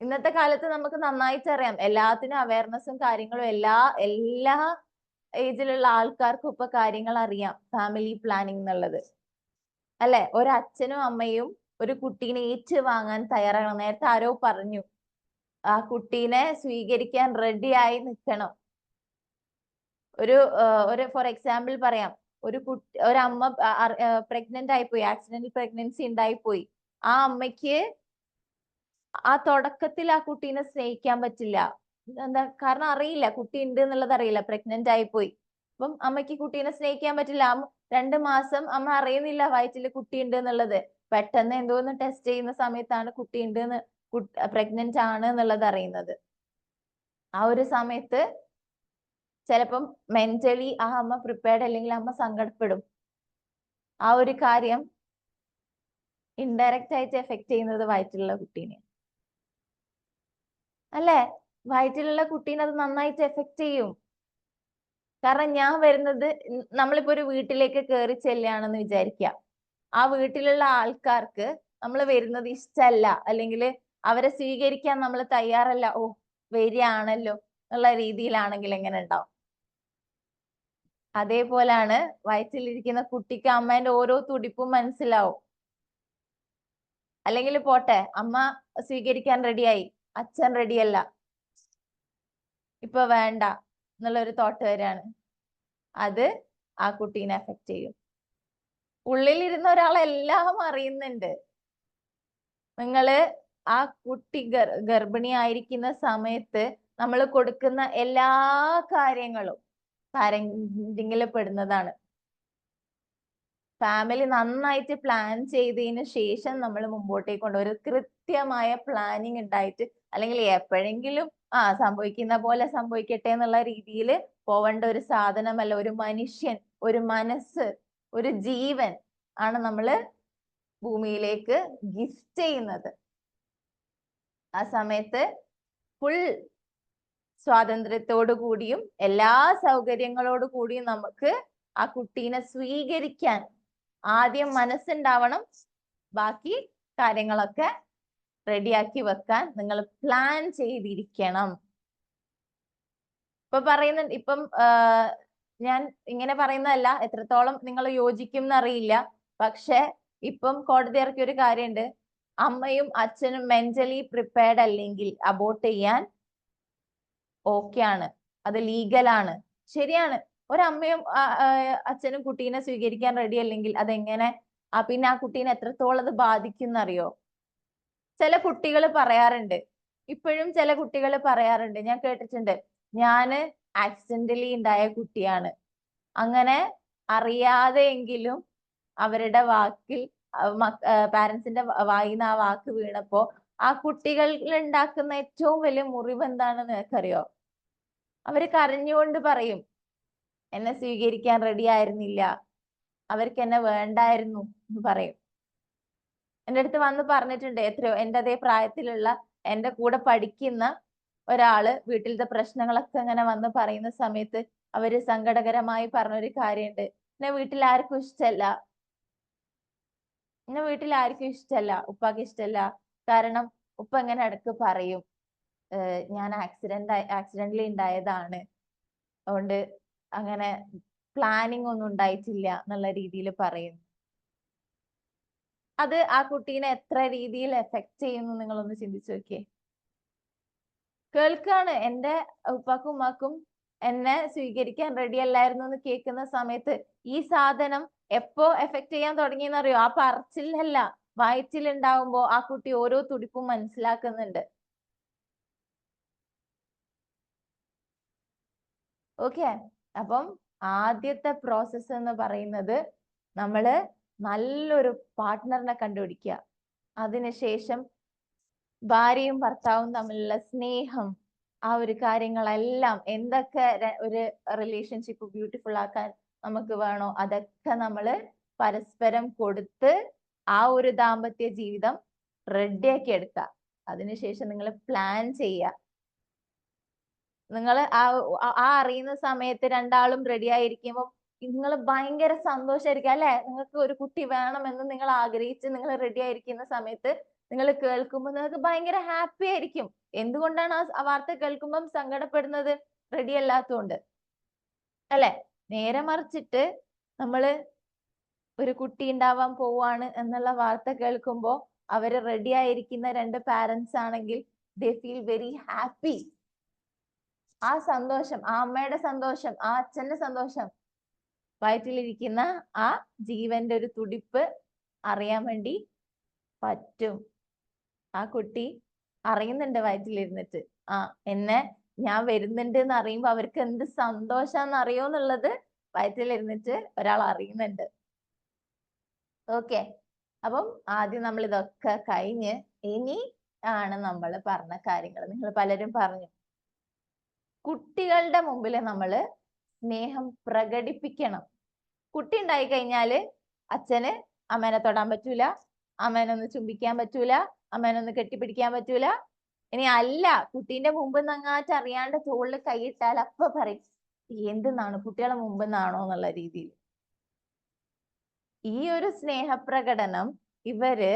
ഇന്നത്തെ കാലത്ത് നമുക്ക് നന്നായിട്ട് അറിയാം, എല്ലാത്തിനും അവയർനെസ്സും കാര്യങ്ങളും എല്ലാ ഏജിലുള്ള ആൾക്കാർക്കും ഇപ്പൊ കാര്യങ്ങൾ അറിയാം. ഫാമിലി പ്ലാനിങ് എന്നുള്ളത് അല്ലെ? ഒരച്ഛനും അമ്മയും ഒരു കുട്ടീനെ ഏറ്റുവാങ്ങാൻ തയ്യാറാകണം. നേരത്തെ ആരോ പറഞ്ഞു, ആ കുട്ടീനെ സ്വീകരിക്കാൻ റെഡിയായി നിൽക്കണം. ഒരു ഫോർ എക്സാമ്പിൾ പറയാം, ഒരമ്മ പ്രഗ്നന്റ് ആയിപ്പോയി, ആക്സിഡന്റൽ പ്രഗ്നൻസി ഉണ്ടായിപ്പോയി. ആ അമ്മയ്ക്ക് ആ തുടക്കത്തിൽ ആ കുട്ടീനെ സ്നേഹിക്കാൻ പറ്റില്ല. എന്താ കാരണം? അറിയില്ല, കുട്ടി ഉണ്ട് എന്നുള്ളത് അറിയില്ല, പ്രഗ്നന്റ് ആയിപ്പോയി. അപ്പം അമ്മയ്ക്ക് കുട്ടീനെ സ്നേഹിക്കാൻ പറ്റില്ല. 2 മാസം അമ്മ അറിയുന്നില്ല വയറ്റില് കുട്ടി ഉണ്ട് എന്നുള്ളത്. പെട്ടെന്ന് എന്തോന്ന് ടെസ്റ്റ് ചെയ്യുന്ന സമയത്താണ് കുട്ടി ഉണ്ട് പ്രഗ്നന്റ് ആണ് എന്നുള്ളത് അറിയുന്നത്. ആ ഒരു സമയത്ത് ചിലപ്പം മെന്റലി ആ അമ്മ പ്രിപ്പയർഡ് അല്ലെങ്കിൽ അമ്മ സങ്കടപ്പെടും. ആ ഒരു കാര്യം ഇൻഡയറക്റ്റ് ആയിട്ട് എഫക്ട് ചെയ്യുന്നത് വയറ്റിലുള്ള കുട്ടീനെ അല്ലെ? വയറ്റിലുള്ള കുട്ടീനെ അത് നന്നായിട്ട് എഫക്ട് ചെയ്യും. കാരണം ഞാൻ വരുന്നത്, നമ്മളിപ്പോ ഒരു വീട്ടിലേക്ക് കയറി ചെല്ലുകയാണെന്ന് വിചാരിക്കുക. ആ വീട്ടിലുള്ള ആൾക്കാർക്ക് നമ്മൾ വരുന്നത് ഇഷ്ടമല്ല, അല്ലെങ്കിൽ അവരെ സ്വീകരിക്കാൻ നമ്മൾ തയ്യാറല്ല. ഓ, വരികയാണല്ലോ എന്നുള്ള രീതിയിലാണെങ്കിൽ എങ്ങനെ ഉണ്ടാവും? അതേപോലാണ് വയറ്റിലിരിക്കുന്ന കുട്ടിക്ക് അമ്മേന്റെ ഓരോ തുടിപ്പും മനസ്സിലാവും. അല്ലെങ്കിൽ പോട്ടെ, അമ്മ സ്വീകരിക്കാൻ റെഡിയായി, അച്ഛൻ റെഡിയല്ല, ഇപ്പൊ വേണ്ട എന്നുള്ളൊരു തോട്ട് വരാണ്. അത് ആ കുട്ടീനെ എഫക്ട് ചെയ്യും. ഉള്ളിലിരുന്ന ഒരാളെല്ലാം അറിയുന്നുണ്ട്. നിങ്ങള് ആ കുട്ടി ഗർഭിണി സമയത്ത് നമ്മൾ കൊടുക്കുന്ന എല്ലാ കാര്യങ്ങളും പാരന്റിങ്ങിൽ പെടുന്നതാണ്. ഫാമിലി നന്നായിട്ട് പ്ലാൻ ചെയ്തതിന് ശേഷം നമ്മൾ മുമ്പോട്ടേക്ക് കൊണ്ടുവരും. ഒരു കൃത്യമായ പ്ലാനിങ് ഉണ്ടായിട്ട്, അല്ലെങ്കിൽ എപ്പോഴെങ്കിലും സംഭവിക്കുന്ന പോലെ സംഭവിക്കട്ടെ എന്നുള്ള രീതിയിൽ പോവേണ്ട ഒരു സാധനമല്ല. ഒരു മനുഷ്യൻ, ഒരു മനസ്സ്, ഒരു ജീവൻ ആണ് നമ്മള് ഭൂമിയിലേക്ക് ഗിഫ്റ്റ് ചെയ്യുന്നത്. ആ സമയത്ത് ഫുൾ സ്വാതന്ത്ര്യത്തോടു കൂടിയും എല്ലാ സൗകര്യങ്ങളോടു കൂടിയും നമുക്ക് ആ കുട്ടീനെ സ്വീകരിക്കാൻ ആദ്യം മനസ്സുണ്ടാവണം. ബാക്കി കാര്യങ്ങളൊക്കെ റെഡിയാക്കി വെക്കാൻ നിങ്ങൾ പ്ലാൻ ചെയ്തിരിക്കണം. ഇപ്പം ഞാൻ ഇങ്ങനെ പറയുന്നതല്ല, എത്രത്തോളം നിങ്ങൾ യോജിക്കും എന്നറിയില്ല. പക്ഷെ ഇപ്പം കോടതി ഇറക്കിയ ഒരു കാര്യമുണ്ട്, അമ്മയും അച്ഛനും മെന്റലി പ്രിപ്പയർഡ് അല്ലെങ്കിൽ അബോർട്ട് ചെയ്യാൻ ഓക്കെ ആണ്, അത് ലീഗലാണ്, ശരിയാണ്. ഒരമ്മയും അച്ഛനും കുട്ടീനെ സ്വീകരിക്കാൻ റെഡി അല്ലെങ്കിൽ അതെങ്ങനെ പിന്നെ ആ കുട്ടീനെ എത്രത്തോളം അത് ബാധിക്കുന്നറിയോ? ചില കുട്ടികൾ പറയാറുണ്ട്, ഇപ്പോഴും ചില കുട്ടികൾ പറയാറുണ്ട്, ഞാൻ കേട്ടിട്ടുണ്ട്, ഞാന് ആക്സിഡന്റലി ഉണ്ടായ കുട്ടിയാണ്. അങ്ങനെ അറിയാതെയെങ്കിലും അവരുടെ വാക്കിൽ പാരന്റ്സിന്റെ വായിന്ന് ആ വാക്ക് വീണപ്പോ ആ കുട്ടികളിൽ ഉണ്ടാക്കുന്ന ഏറ്റവും വലിയ മുറിവ് എന്താണെന്ന് നിനക്കറിയോ? അവര് കരഞ്ഞുകൊണ്ട് പറയും, എന്നെ സ്വീകരിക്കാൻ റെഡി ആയിരുന്നില്ല, അവർക്ക് എന്നെ വേണ്ടായിരുന്നു എന്ന് പറയും. എൻ്റെ അടുത്ത് വന്ന് പറഞ്ഞിട്ടുണ്ട്, എത്രയോ എൻ്റെ അതേ പ്രായത്തിലുള്ള എൻ്റെ കൂടെ പഠിക്കുന്ന ഒരാള് വീട്ടിലത്തെ പ്രശ്നങ്ങളൊക്കെ ഇങ്ങനെ വന്ന് പറയുന്ന സമയത്ത് അവര് സങ്കടകരമായി പറഞ്ഞൊരു കാര്യമുണ്ട്, എന്നെ വീട്ടിൽ ആർക്കും ഇഷ്ടമല്ല, എന്നെ വീട്ടിൽ ആർക്കും ഇഷ്ടമല്ല, ഉപ്പാക്ക് ഇഷ്ടമല്ല. കാരണം ഉപ്പ ഇങ്ങനെ ഇടക്ക് പറയും, ഞാൻ ആക്സിഡന്റലി ഉണ്ടായതാണ്, അതുകൊണ്ട് അങ്ങനെ പ്ലാനിങ് ഒന്നും ഉണ്ടായിട്ടില്ല എന്നുള്ള രീതിയിൽ പറയും. അത് ആ കുട്ടീനെ എത്ര രീതിയിൽ എഫക്ട് ചെയ്യുന്നു നിങ്ങളൊന്ന് ചിന്തിച്ചു നോക്കിയേ. കേൾക്കാണ്, എൻ്റെ ഉപ്പാക്കും ഉമ്മാക്കും എന്നെ സ്വീകരിക്കാൻ റെഡി അല്ലായിരുന്നു എന്ന് കേൾക്കുന്ന സമയത്ത് ഈ സാധനം എപ്പോ എഫക്ട് ചെയ്യാൻ തുടങ്ങിയെന്നറിയോ? ആ പറച്ചിലല്ല, വയറ്റിലുണ്ടാവുമ്പോ ആ കുട്ടി ഓരോ തുടിപ്പും മനസ്സിലാക്കുന്നുണ്ട്. ഓക്കെ, അപ്പം ആദ്യത്തെ പ്രോസസ്സ് എന്ന് പറയുന്നത് നമ്മള് നല്ലൊരു പാർട്ട്ണറിനെ കണ്ടുപിടിക്കുക. അതിനുശേഷം ഭാര്യയും ഭർത്താവും തമ്മിലുള്ള സ്നേഹം, ആ ഒരു കാര്യങ്ങളെല്ലാം എന്തൊക്കെ ഒരു റിലേഷൻഷിപ്പ് ബ്യൂട്ടിഫുൾ ആക്കാൻ നമുക്ക് വേണോ അതൊക്കെ നമ്മൾ പരസ്പരം കൊടുത്ത് ആ ഒരു ദാമ്പത്യ ജീവിതം റെഡിയാക്കി എടുക്കുക. അതിനുശേഷം നിങ്ങൾ പ്ലാൻ ചെയ്യുക. നിങ്ങൾ ആ അറിയുന്ന സമയത്ത് രണ്ടാളും റെഡി ആയിരിക്കുമ്പോൾ നിങ്ങൾ ഭയങ്കര സന്തോഷമായിരിക്കും അല്ലെ? നിങ്ങൾക്ക് ഒരു കുട്ടി വേണമെന്ന് നിങ്ങൾ ആഗ്രഹിച്ച് നിങ്ങൾ റെഡി ആയിരിക്കുന്ന സമയത്ത് നിങ്ങൾ കേൾക്കുമ്പോൾ നിങ്ങൾക്ക് ഭയങ്കര ഹാപ്പി ആയിരിക്കും. എന്തുകൊണ്ടാണ് ആ വാർത്ത കേൾക്കുമ്പം സങ്കടപ്പെടുന്നത്? റെഡി അല്ലാത്തതുകൊണ്ട് അല്ലെ? നേരെ മറിച്ചിട്ട് നമ്മള് ഒരു കുട്ടി ഉണ്ടാവാൻ പോവാണ് എന്നുള്ള വാർത്ത കേൾക്കുമ്പോ അവര് റെഡി ആയിരിക്കുന്ന രണ്ട് പാരന്റ്സ് ആണെങ്കിൽ ദേ ഫീൽ വെരി ഹാപ്പി. ആ സന്തോഷം, ആ അമ്മയുടെ സന്തോഷം, ആ അച്ഛന്റെ സന്തോഷം, വയറ്റിലിരിക്കുന്ന ആ ജീവന്റെ ഒരു തുടിപ്പ് അറിയാൻ വേണ്ടി പറ്റും. ആ കുട്ടി അറിയുന്നുണ്ട് വയറ്റിലിരുന്നിട്ട്, എന്നെ ഞാൻ വരുന്നുണ്ട് എന്ന് അറിയുമ്പോ അവർക്ക് എന്ത് സന്തോഷാന്ന് അറിയോന്നുള്ളത് വയറ്റിലിരുന്നിട്ട് ഒരാൾ അറിയുന്നുണ്ട്. ഓക്കെ, അപ്പം ആദ്യം നമ്മൾ ഇതൊക്കെ കഴിഞ്ഞ് ഇനി ആണ് നമ്മൾ പറഞ്ഞ കാര്യങ്ങൾ. നിങ്ങൾ പലരും പറഞ്ഞു, കുട്ടികളുടെ മുമ്പിൽ നമ്മൾ സ്നേഹം പ്രകടിപ്പിക്കണം. കുട്ടി ഉണ്ടായി കഴിഞ്ഞാല് അച്ഛന് അമ്മേനെ തൊടാൻ പറ്റൂല, അമ്മേനൊന്ന് ചുംബിക്കാൻ പറ്റൂല, അമ്മേനൊന്ന് കെട്ടിപ്പിടിക്കാൻ പറ്റൂല. ഇനി അല്ല, കുട്ടീന്റെ മുമ്പ് നങ്ങാറ്റ് അറിയാണ്ട് തോളിൽ കൈയിട്ടാൽ അപ്പൊ പറയും എന്തെന്നാണ്, കുട്ടികളെ മുമ്പ് നിന്നാണോ എന്നുള്ള രീതിയിൽ. ഈ ഒരു സ്നേഹപ്രകടനം ഇവര്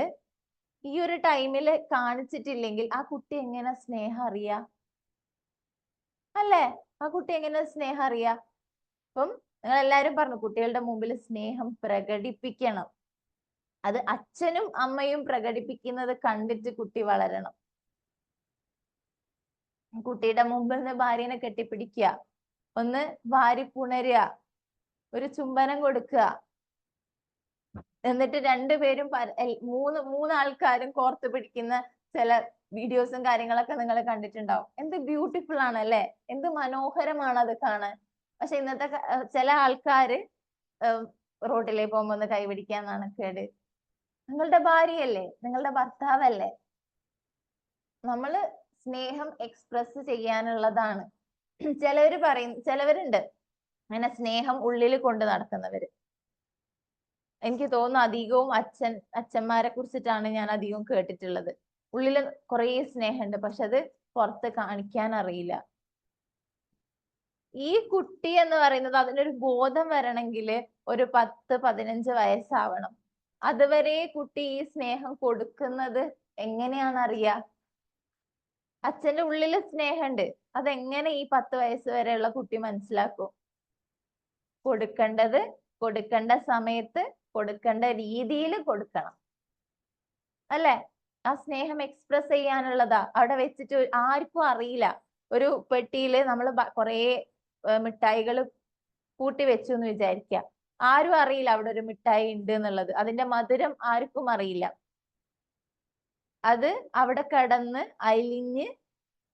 ഈ ഒരു ടൈമിൽ കാണിച്ചിട്ടില്ലെങ്കിൽ ആ കുട്ടി എങ്ങനെ സ്നേഹം അറിയാ? അല്ലേ? ആ കുട്ടി എങ്ങനെ സ്നേഹം അറിയാ? അപ്പം നിങ്ങൾ എല്ലാരും പറഞ്ഞു കുട്ടികളുടെ മുമ്പിൽ സ്നേഹം പ്രകടിപ്പിക്കണം. അത് അച്ഛനും അമ്മയും പ്രകടിപ്പിക്കുന്നത് കണ്ടിട്ട് കുട്ടി വളരണം. കുട്ടിയുടെ മുമ്പിൽ നിന്ന് ഭാര്യനെ കെട്ടിപ്പിടിക്കുക, ഒന്ന് വാരി പുണരുക, ഒരു ചുംബനം കൊടുക്കുക, എന്നിട്ട് രണ്ടുപേരും മൂന്നാൾക്കാരും കോർത്ത് പിടിക്കുന്ന ചില വീഡിയോസും കാര്യങ്ങളൊക്കെ നിങ്ങൾ കണ്ടിട്ടുണ്ടാവും. എന്ത് ബ്യൂട്ടിഫുൾ ആണ് അല്ലെ? എന്ത് മനോഹരമാണ് അത് കാണാൻ. പക്ഷെ ഇന്നത്തെ ചില ആൾക്കാര് റോഡിലേക്ക് പോകുമ്പോ ഒന്ന് കൈപിടിക്കാൻ നാണക്കേട്. നിങ്ങളുടെ ഭാര്യയല്ലേ, നിങ്ങളുടെ ഭർത്താവല്ലേ? നമ്മള് സ്നേഹം എക്സ്പ്രസ് ചെയ്യാനുള്ളതാണ്. ചിലവരുണ്ട് അങ്ങനെ സ്നേഹം ഉള്ളിൽ കൊണ്ട് നടക്കുന്നവര്. എനിക്ക് തോന്നുന്നു അധികവും അച്ഛന്മാരെ കുറിച്ചിട്ടാണ് ഞാൻ അധികവും കേട്ടിട്ടുള്ളത്. ഉള്ളില് കുറേ സ്നേഹമുണ്ട്, പക്ഷെ അത് പുറത്ത് കാണിക്കാൻ അറിയില്ല. ഈ കുട്ടി എന്ന് പറയുന്നത് അതിനൊരു ബോധം വരണമെങ്കിൽ ഒരു 10-15 വയസ്സാവണം. അതുവരെ കുട്ടി ഈ സ്നേഹം കൊടുക്കുന്നത് എങ്ങനെയാണ് അറിയാ? അച്ഛന്റെ ഉള്ളില് സ്നേഹമുണ്ട്, അതെങ്ങനെ ഈ 10 വയസ്സ് വരെയുള്ള കുട്ടി മനസ്സിലാക്കും? കൊടുക്കേണ്ടത് കൊടുക്കേണ്ട സമയത്ത് കൊടുക്കേണ്ട രീതിയിൽ കൊടുക്കണം അല്ലെ? ആ സ്നേഹം എക്സ്പ്രസ് ചെയ്യാനുള്ളതാ. അവിടെ വെച്ചിട്ട് ആർക്കും അറിയില്ല. ഒരു പെട്ടിയില് നമ്മൾ കുറേ മിഠായികൾ കൂട്ടി വെച്ചു എന്ന് വിചാരിക്കുക. ആരും അറിയില്ല അവിടെ ഒരു മിഠായി ഉണ്ട് എന്നുള്ളത്. അതിന്റെ മധുരം ആർക്കും അറിയില്ല. അത് അവിടെ കിടന്ന് അലിഞ്ഞ്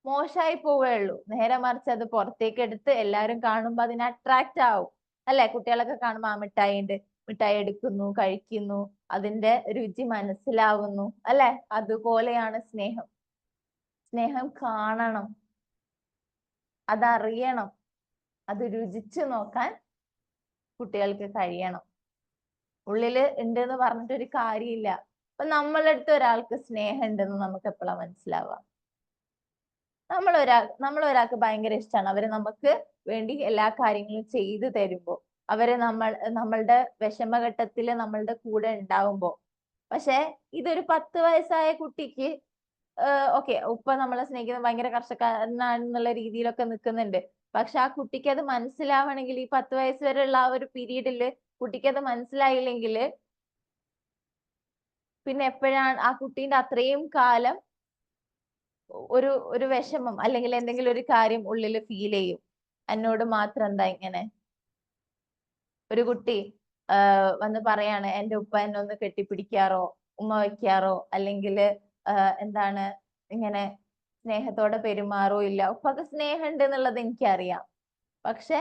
മോശമായി പോവേ ഉള്ളൂ. നേരെ മറിച്ച് അത് പുറത്തേക്ക് എടുത്ത് എല്ലാവരും കാണുമ്പോ അതിന് അട്രാക്റ്റ് ആവും. അല്ലെ? കുട്ടികളൊക്കെ കാണുമ്പോ ആ മിഠായി ഉണ്ട്, മിഠായി എടുക്കുന്നു, കഴിക്കുന്നു, അതിന്റെ രുചി മനസ്സിലാവുന്നു. അല്ലെ? അതുപോലെയാണ് സ്നേഹം. സ്നേഹം കാണണം, അതറിയണം, അത് രുചിച്ചു നോക്കാൻ കുട്ടികൾക്ക് കഴിയണം. ഉള്ളില് ഉണ്ട് എന്ന് പറഞ്ഞിട്ടൊരു കാര്യമില്ല. അപ്പൊ നമ്മളുടെ അടുത്ത് ഒരാൾക്ക് സ്നേഹം ഉണ്ടെന്ന് നമുക്ക് എപ്പോഴാണ് മനസ്സിലാവുക? നമ്മളൊരാൾക്ക് ഭയങ്കര ഇഷ്ടമാണ്, അവര് നമുക്ക് വേണ്ടി എല്ലാ കാര്യങ്ങളും ചെയ്തു തരുമ്പോ, അവര് നമ്മളുടെ വിഷമഘട്ടത്തില് നമ്മളുടെ കൂടെ ഉണ്ടാവുമ്പോ. പക്ഷെ ഇതൊരു 10 വയസ്സായ കുട്ടിക്ക് ഓക്കെ, ഉപ്പ നമ്മളെ സ്നേഹിക്കുന്നത് ഭയങ്കര കർഷകനാണെന്നുള്ള രീതിയിലൊക്കെ നിൽക്കുന്നുണ്ട്. പക്ഷെ ആ കുട്ടിക്ക് അത് മനസ്സിലാവണമെങ്കിൽ ഈ 10 വയസ്സ് വരെയുള്ള ആ ഒരു പീരീഡില് കുട്ടിക്ക് അത് മനസ്സിലായില്ലെങ്കിൽ പിന്നെ എപ്പോഴാണ് ആ കുട്ടീന്റെ അത്രയും കാലം ഒരു വിഷമം അല്ലെങ്കിൽ എന്തെങ്കിലും ഒരു കാര്യം ഉള്ളിൽ ഫീൽ ചെയ്യും. എന്നോട് മാത്രം എന്താ ഇങ്ങനെ? ഒരു കുട്ടി വന്ന് പറയാണ്, എന്റെ ഉപ്പ എന്നെ ഒന്ന് കെട്ടിപ്പിടിക്കാറോ ഉമ്മ വയ്ക്കാറോ അല്ലെങ്കിൽ എന്താണ് ഇങ്ങനെ സ്നേഹത്തോടെ പെരുമാറോ ഇല്ല. ഉപ്പക്ക് സ്നേഹം ഉണ്ട് എന്നുള്ളത് എനിക്കറിയാം. പക്ഷെ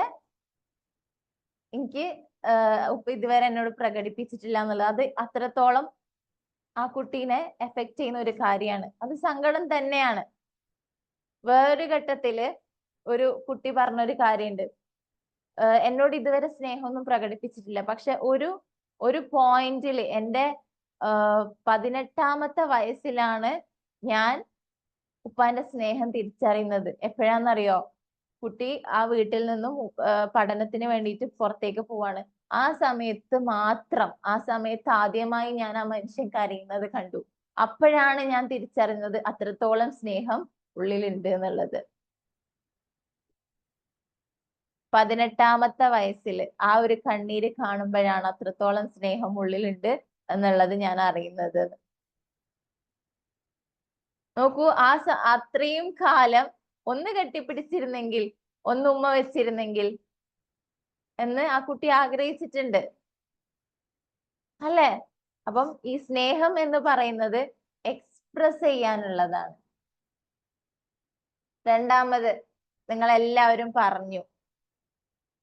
എനിക്ക് ഉപ്പ ഇതുവരെ എന്നോട് പ്രകടിപ്പിച്ചിട്ടില്ല എന്നുള്ളത്, അത് അത്രത്തോളം ആ കുട്ടീനെ എഫക്ട് ചെയ്യുന്ന ഒരു കാര്യമാണ്. അത് സങ്കടം തന്നെയാണ്. വേറൊരു ഘട്ടത്തില് ഒരു കുട്ടി പറഞ്ഞൊരു കാര്യമുണ്ട്, എന്നോട് ഇതുവരെ സ്നേഹമൊന്നും പ്രകടിപ്പിച്ചിട്ടില്ല. പക്ഷെ ഒരു പോയിന്റില് എന്റെ 18ാമത്തെ വയസ്സിലാണ് ഞാൻ ഉപ്പാന്റെ സ്നേഹം തിരിച്ചറിയുന്നത്. എപ്പോഴാന്നറിയോ? കുട്ടി ആ വീട്ടിൽ നിന്നും പഠനത്തിന് വേണ്ടിയിട്ട് പുറത്തേക്ക് പോവാണ്. ആ സമയത്ത് ആദ്യമായി ഞാൻ ആ മനുഷ്യൻ കരയുന്നത് കണ്ടു. അപ്പോഴാണ് ഞാൻ തിരിച്ചറിഞ്ഞത് അത്രത്തോളം സ്നേഹം ഉള്ളിലുണ്ട് എന്നുള്ളത്. 18ാമത്തെ വയസ്സിൽ ആ ഒരു കണ്ണീര് കാണുമ്പോഴാണ് അത്രത്തോളം സ്നേഹം ഉള്ളിലുണ്ട് എന്നുള്ളത് ഞാൻ അറിയുന്നത്. നോക്കൂ, അത്രയും കാലം ഒന്ന് കെട്ടിപ്പിടിച്ചിരുന്നെങ്കിൽ, ഒന്ന് ഉമ്മ വെച്ചിരുന്നെങ്കിൽ എന്ന് ആ കുട്ടി ആഗ്രഹിച്ചിട്ടുണ്ട്. അല്ലെ? അപ്പം ഈ സ്നേഹം എന്ന് പറയുന്നത് എക്സ്പ്രസ് ചെയ്യാനുള്ളതാണ്. രണ്ടാമത് നിങ്ങൾ എല്ലാവരും പറഞ്ഞു,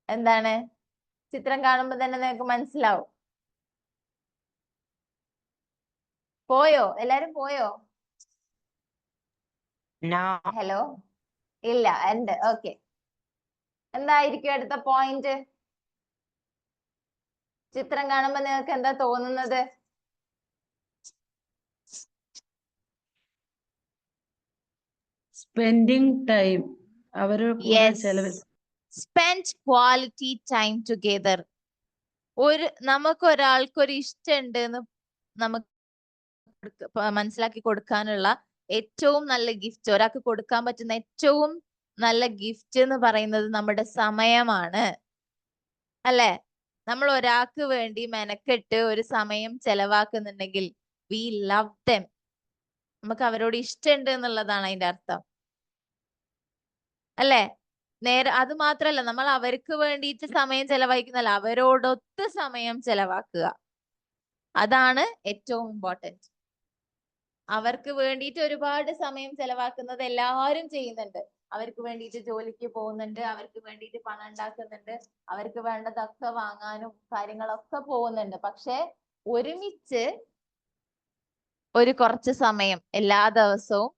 എന്താണ്? ചിത്രം കാണുമ്പോൾ തന്നെ നിങ്ങൾക്ക് മനസ്സിലാവും. പോയോ? എല്ലാരും പോയോ? ഹലോ? ഇല്ല, ഉണ്ട്. ഓക്കെ, എന്തായിരിക്കും അടുത്ത പോയിന്റ്? ചിത്രം കാണുമ്പോ നിങ്ങൾക്ക് എന്താ തോന്നുന്നത്? സ്പെൻഡിങ് ടൈം, അവരുടെ കൂടെ ചെലവ്. Spend quality time together. നമുക്ക് ഒരാൾക്കൊരു ഇഷ്ടമുണ്ട് എന്ന് നമുക്ക് മനസ്സിലാക്കി കൊടുക്കാനുള്ള ഏറ്റവും നല്ല ഗിഫ്റ്റ്, ഒരാൾക്ക് കൊടുക്കാൻ പറ്റുന്ന ഏറ്റവും നല്ല ഗിഫ്റ്റ് എന്ന് പറയുന്നത് നമ്മുടെ സമയമാണ്. അല്ലെ? നമ്മൾ ഒരാൾക്ക് വേണ്ടി മെനക്കെട്ട് ഒരു സമയം ചെലവാക്കുന്നുണ്ടെങ്കിൽ വി ലവ് ദം. നമുക്ക് അവരോട് ഇഷ്ടമുണ്ട് എന്നുള്ളതാണ് അതിന്റെ അർത്ഥം. അല്ലെ? അത് മാത്രല്ല, നമ്മൾ അവർക്ക് വേണ്ടിയിട്ട് സമയം ചെലവഴിക്കുന്നല്ല, അവരോടൊത്ത് സമയം ചെലവാക്കുക. അതാണ് ഏറ്റവും ഇമ്പോർട്ടൻറ്റ്. അവർക്ക് വേണ്ടിയിട്ട് ഒരുപാട് സമയം ചെലവാക്കുന്നത് എല്ലാവരും ചെയ്യുന്നുണ്ട്. അവർക്ക് വേണ്ടിയിട്ട് ജോലിക്ക് പോകുന്നുണ്ട്, അവർക്ക് വേണ്ടിയിട്ട് പണം ഉണ്ടാക്കുന്നുണ്ട്, അവർക്ക് വേണ്ടതൊക്കെ വാങ്ങാനും കാര്യങ്ങളൊക്കെ പോകുന്നുണ്ട്. പക്ഷെ ഒരുമിച്ച് ഒരു കുറച്ച് സമയം എല്ലാ ദിവസവും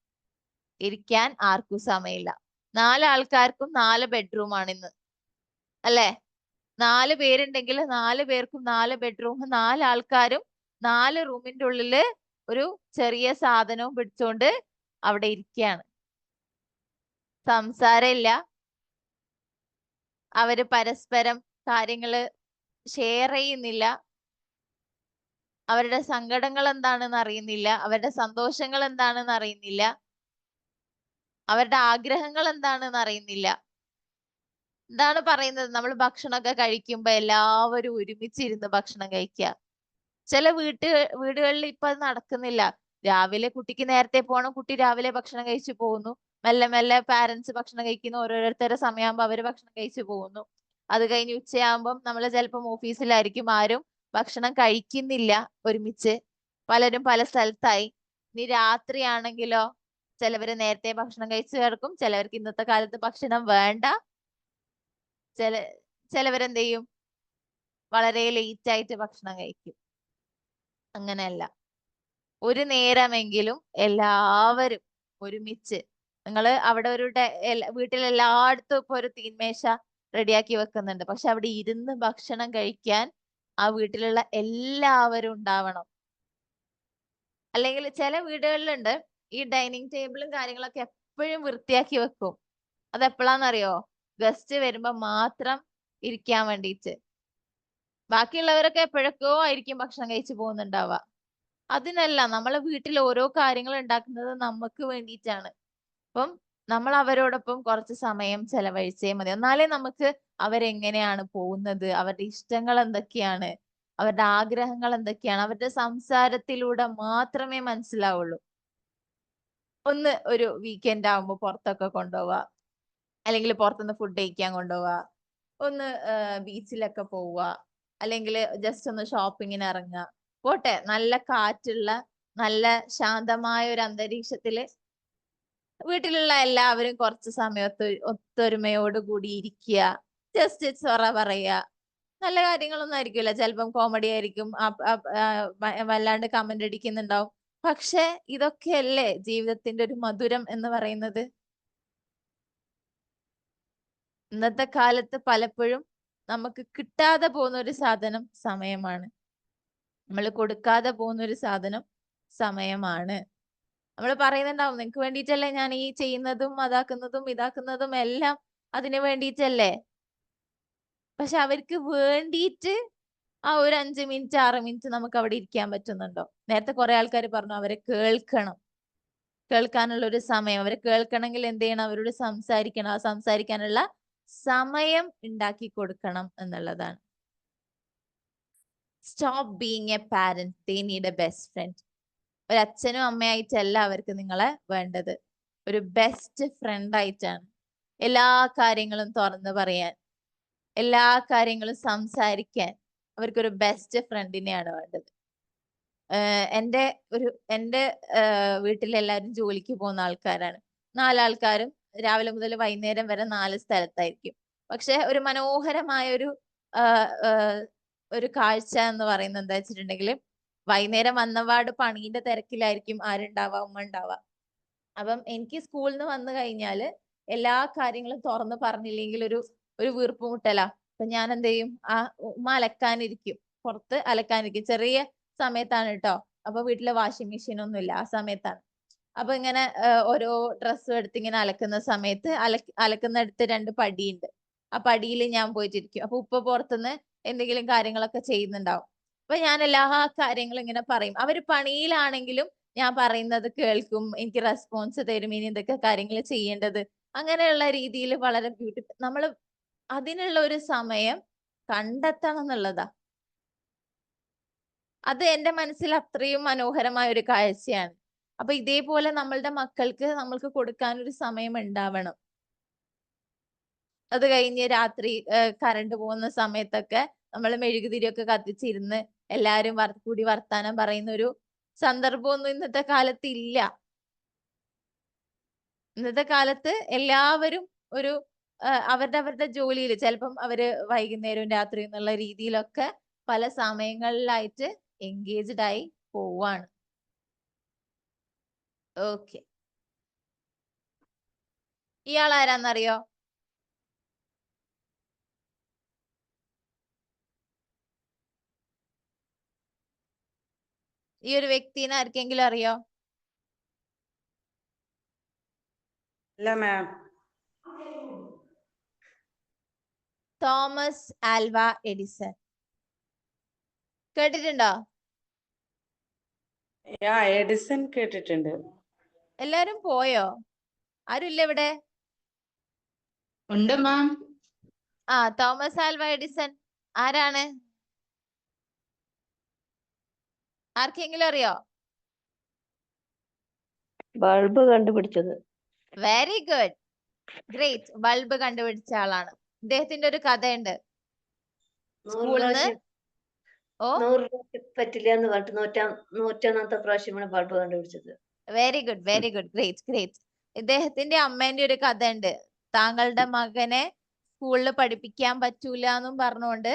ഇരിക്കാൻ ആർക്കും സമയമില്ല. 4 ആൾക്കാർക്കും 4 ബെഡ്റൂം ആണ് ഇന്ന്. അല്ലെ? 4 പേരുണ്ടെങ്കിൽ 4 പേർക്കും 4 ബെഡ്റൂം, 4 ആൾക്കാരും 4 റൂമിന്റെ ഉള്ളില് ഒരു ചെറിയ സാധനവും പിടിച്ചോണ്ട് അവിടെ ഇരിക്കുകയാണ്. സംസാരമില്ല, അവര് പരസ്പരം കാര്യങ്ങള് ഷെയർ ചെയ്യുന്നില്ല, അവരുടെ സങ്കടങ്ങൾ എന്താണെന്ന് അറിയുന്നില്ല, അവരുടെ സന്തോഷങ്ങൾ എന്താണെന്ന് അറിയുന്നില്ല, അവരുടെ ആഗ്രഹങ്ങൾ എന്താണെന്ന് അറിയുന്നില്ല. എന്താണ് പറയുന്നത്? നമ്മൾ ഭക്ഷണമൊക്കെ കഴിക്കുമ്പോ എല്ലാവരും ഒരുമിച്ചിരുന്ന് ഭക്ഷണം കഴിക്കുക. ചില വീടുകളിൽ ഇപ്പൊ അത് നടക്കുന്നില്ല. രാവിലെ കുട്ടിക്ക് നേരത്തെ പോകണം, കുട്ടി രാവിലെ ഭക്ഷണം കഴിച്ചു പോകുന്നു. മെല്ലെ മെല്ലെ പാരന്റ്സ് ഭക്ഷണം കഴിക്കുന്നു, ഓരോരുത്തരുടെ സമയമാകുമ്പോൾ അവര് ഭക്ഷണം കഴിച്ചു പോകുന്നു. അത് കഴിഞ്ഞ് ഉച്ചയാകുമ്പം നമ്മൾ ചിലപ്പം ഓഫീസിലായിരിക്കും, ആരും ഭക്ഷണം കഴിക്കുന്നില്ല ഒരുമിച്ച്, പലരും പല സ്ഥലത്തായി. ഇനി രാത്രിയാണെങ്കിലോ ചിലവര് നേരത്തെ ഭക്ഷണം കഴിച്ചു കിടക്കും, ചിലവർക്ക് ഇന്നത്തെ കാലത്ത് ഭക്ഷണം വേണ്ട, ചിലവരെന്ത് ചെയ്യും, വളരെ ലേറ്റ് ആയിട്ട് ഭക്ഷണം കഴിക്കും. അങ്ങനെയല്ല, ഒരു നേരമെങ്കിലും എല്ലാവരും ഒരുമിച്ച്, നിങ്ങൾ അവിടെ ഒരു വീട്ടിൽ എല്ലായിടത്തും ഇപ്പൊ ഒരു തീന്മേശ റെഡിയാക്കി വെക്കുന്നുണ്ട്, പക്ഷെ അവിടെ ഇരുന്ന് ഭക്ഷണം കഴിക്കാൻ ആ വീട്ടിലുള്ള എല്ലാവരും ഉണ്ടാവണം. അല്ലെങ്കിൽ ചില വീടുകളിലുണ്ട് ഈ ഡൈനിങ് ടേബിളും കാര്യങ്ങളൊക്കെ എപ്പോഴും വൃത്തിയാക്കി വെക്കും. അത് എപ്പോഴാന്നറിയോ? ഗസ്റ്റ് വരുമ്പോ മാത്രം ഇരിക്കാൻ വേണ്ടിയിട്ട്. ബാക്കിയുള്ളവരൊക്കെ എപ്പോഴൊക്കെയോ ആയിരിക്കും ഭക്ഷണം കഴിച്ചു പോകുന്നുണ്ടാവുക. അതിനല്ല, നമ്മളെ വീട്ടിൽ ഓരോ കാര്യങ്ങൾ ഉണ്ടാക്കുന്നത് നമുക്ക് വേണ്ടിയിട്ടാണ്. അപ്പം നമ്മൾ അവരോടൊപ്പം കുറച്ച് സമയം ചെലവഴിച്ചേ മതി. എന്നാലേ നമുക്ക് അവരെങ്ങനെയാണ് പോകുന്നത്, അവരുടെ ഇഷ്ടങ്ങൾ എന്തൊക്കെയാണ്, അവരുടെ ആഗ്രഹങ്ങൾ എന്തൊക്കെയാണ്, അവരുടെ സംസാരത്തിലൂടെ മാത്രമേ മനസ്സിലാവുള്ളൂ. ഒന്ന് ഒരു വീക്കെൻഡ് ആവുമ്പോൾ പുറത്തൊക്കെ കൊണ്ടുപോവുക, അല്ലെങ്കിൽ പുറത്തുനിന്ന് ഫുഡ് കഴിക്കാൻ കൊണ്ടുപോവുക, ഒന്ന് ബീച്ചിലൊക്കെ പോവുക, അല്ലെങ്കിൽ ജസ്റ്റ് ഒന്ന് ഷോപ്പിങ്ങിന് ഇറങ്ങുക. പോട്ടെ, നല്ല കാറ്റുള്ള നല്ല ശാന്തമായ ഒരു അന്തരീക്ഷത്തില് വീട്ടിലുള്ള എല്ലാവരും കുറച്ച് സമയത്ത് ഒത്തൊരുമയോട് കൂടി ഇരിക്കുക, ജസ്റ്റ് സൊറ പറയുക. നല്ല കാര്യങ്ങളൊന്നും ആയിരിക്കില്ല, ചിലപ്പം കോമഡി ആയിരിക്കും, വല്ലാണ്ട് കമന്റ് അടിക്കുന്നുണ്ടാവും. പക്ഷെ ഇതൊക്കെയല്ലേ ജീവിതത്തിന്റെ ഒരു മധുരം എന്ന് പറയുന്നത്. ഇന്നത്തെ കാലത്ത് പലപ്പോഴും നമുക്ക് കിട്ടാതെ പോകുന്ന ഒരു സാധനം സമയമാണ്. നമ്മൾ കൊടുക്കാതെ പോകുന്ന ഒരു സാധനം സമയമാണ്. നമ്മൾ പറയുന്നുണ്ടാവും, നിനക്ക് വേണ്ടിയിട്ടല്ലേ ഞാൻ ഈ ചെയ്യുന്നതും അതാക്കുന്നതും ഇതാക്കുന്നതും എല്ലാം അതിനു വേണ്ടിയിട്ടല്ലേ. പക്ഷെ അവർക്ക് വേണ്ടിയിട്ട് ആ ഒരു 5 മിനിറ്റ് 6 മിനിറ്റ് നമുക്ക് അവിടെ ഇരിക്കാൻ പറ്റുന്നുണ്ടോ? നേരത്തെ കുറെ ആൾക്കാർ പറഞ്ഞു അവരെ കേൾക്കണം, കേൾക്കാനുള്ള ഒരു സമയം. അവരെ കേൾക്കണമെങ്കിൽ എന്ത് ചെയ്യണം? അവരോട് സംസാരിക്കണം. ആ സംസാരിക്കാനുള്ള സമയം ഉണ്ടാക്കി കൊടുക്കണം എന്നുള്ളതാണ്. Stop being A parent, they need A best friend. ഒരു അച്ഛനും അമ്മയായിട്ടല്ല അവർക്ക് നിങ്ങളെ വേണ്ടത്, ഒരു ബെസ്റ്റ് ഫ്രണ്ട് ആയിട്ടാണ്. എല്ലാ കാര്യങ്ങളും തുറന്ന് പറയാൻ, എല്ലാ കാര്യങ്ങളും സംസാരിക്കാൻ അവർക്കൊരു ബെസ്റ്റ് ഫ്രണ്ടിനെയാണ് വേണ്ടത്. എൻ്റെ വീട്ടിലെല്ലാവരും ജോലിക്ക് പോകുന്ന ആൾക്കാരാണ്. 4 ആൾക്കാരും രാവിലെ മുതൽ വൈകുന്നേരം വരെ 4 സ്ഥലത്തായിരിക്കും. പക്ഷെ ഒരു മനോഹരമായ ഒരു കാഴ്ച എന്ന് പറയുന്നത് എന്താ വെച്ചിട്ടുണ്ടെങ്കിൽ, വൈകുന്നേരം വന്നപാട് പണീന്റെ തിരക്കിലായിരിക്കും ആരുണ്ടാവുക, ഉമ്മ ഉണ്ടാവുക. അപ്പം എനിക്ക് സ്കൂളിൽ നിന്ന് വന്നു കഴിഞ്ഞാല് എല്ലാ കാര്യങ്ങളും തുറന്ന് പറഞ്ഞില്ലെങ്കിൽ ഒരു വീർപ്പ് മുട്ടലാ. അപ്പൊ ഞാൻ എന്ത് ചെയ്യും, ഉമ്മ അലക്കാനിരിക്കും, പുറത്ത് അലക്കാനിരിക്കും. ചെറിയ സമയത്താണ് കേട്ടോ, അപ്പൊ വീട്ടിലെ വാഷിംഗ് മെഷീൻ ഒന്നും ഇല്ല ആ സമയത്താണ്. അപ്പൊ ഇങ്ങനെ ഓരോ ഡ്രസ്സും എടുത്ത് ഇങ്ങനെ അലക്കുന്ന സമയത്ത് അലക്കുന്നിടത്ത് 2 പടിയുണ്ട്. ആ പടിയിൽ ഞാൻ പോയിട്ടിരിക്കും. അപ്പൊ ഉപ്പ പുറത്തുനിന്ന് എന്തെങ്കിലും കാര്യങ്ങളൊക്കെ ചെയ്യുന്നുണ്ടാവും. അപ്പൊ ഞാൻ എല്ലാ കാര്യങ്ങളും ഇങ്ങനെ പറയും. അവര് പണിയിലാണെങ്കിലും ഞാൻ പറയുന്നത് കേൾക്കും, എനിക്ക് റെസ്പോൺസ് തരും, ഇനി എന്തൊക്കെ കാര്യങ്ങൾ ചെയ്യേണ്ടത്, അങ്ങനെയുള്ള രീതിയിൽ വളരെ ബ്യൂട്ടിഫുൾ. നമ്മൾ അതിനുള്ള ഒരു സമയം കണ്ടെത്തണം എന്നുള്ളതാ. അത് എൻ്റെ മനസ്സിൽ അത്രയും മനോഹരമായ ഒരു കാഴ്ചയാണ്. അപ്പൊ ഇതേപോലെ നമ്മളുടെ മക്കൾക്ക് നമ്മൾക്ക് കൊടുക്കാൻ ഒരു സമയം ഉണ്ടാവണം. അത് കഴിഞ്ഞ് രാത്രി കറണ്ട് പോകുന്ന സമയത്തൊക്കെ നമ്മൾ മെഴുകുതിരിയൊക്കെ കത്തിച്ചിരുന്ന് എല്ലാരും കൂടി വർത്താനം പറയുന്ന ഒരു സന്ദർഭമൊന്നും ഇന്നത്തെ കാലത്ത് ഇല്ല. ഇന്നത്തെ കാലത്ത് എല്ലാവരും ഒരു അവരുടെ ജോലിയിൽ ചിലപ്പം അവര് വൈകുന്നേരവും രാത്രി എന്നുള്ള രീതിയിലൊക്കെ പല സമയങ്ങളിലായിട്ട് എൻഗേജ്ഡ് ആയി പോവാണ്. ഓക്കെ, ഇയാൾ ആരാന്നറിയോ? ഈ ഒരു വ്യക്തിനെ ആർക്കെങ്കിലും അറിയോ? ഇല്ല മാം. Thomas Alva Edison. കേട്ടിട്ടുണ്ടോ? എഡിസൺ കേട്ടിട്ടുണ്ട്. എല്ലാരും പോയോ? ആരുമില്ല ഇവിടെ? ഉണ്ട് മാം. തോമസ് ആൽവ എഡിസൺ ആരാണ്? ആർക്കെങ്കിലും അറിയോ? ബൾബ് കണ്ടുപിടിച്ചത്. Very good, great. ബൾബ് കണ്ടുപിടിച്ച ആളാണ്. ഇദ്ദേഹത്തിന്റെ ഒരു കഥയുണ്ട്. 100 സ്കൂളിൽ നിന്ന് പ്രാവശ്യം ഓ 100 പ്രാവശ്യം പറ്റില്ല എന്ന് പറഞ്ഞിട്ട് 101ാമത്തെ പ്രാവശ്യമാണ് ബൾബ് കണ്ടുപിടിച്ചത്. Very good, very good, great, great. ഇദ്ദേഹത്തിന്റെ അമ്മേന്റെ ഒരു കഥ ഉണ്ട്. താങ്കളുടെ മകനെ സ്കൂളിൽ പഠിപ്പിക്കാൻ പറ്റൂല എന്നും പറഞ്ഞുകൊണ്ട്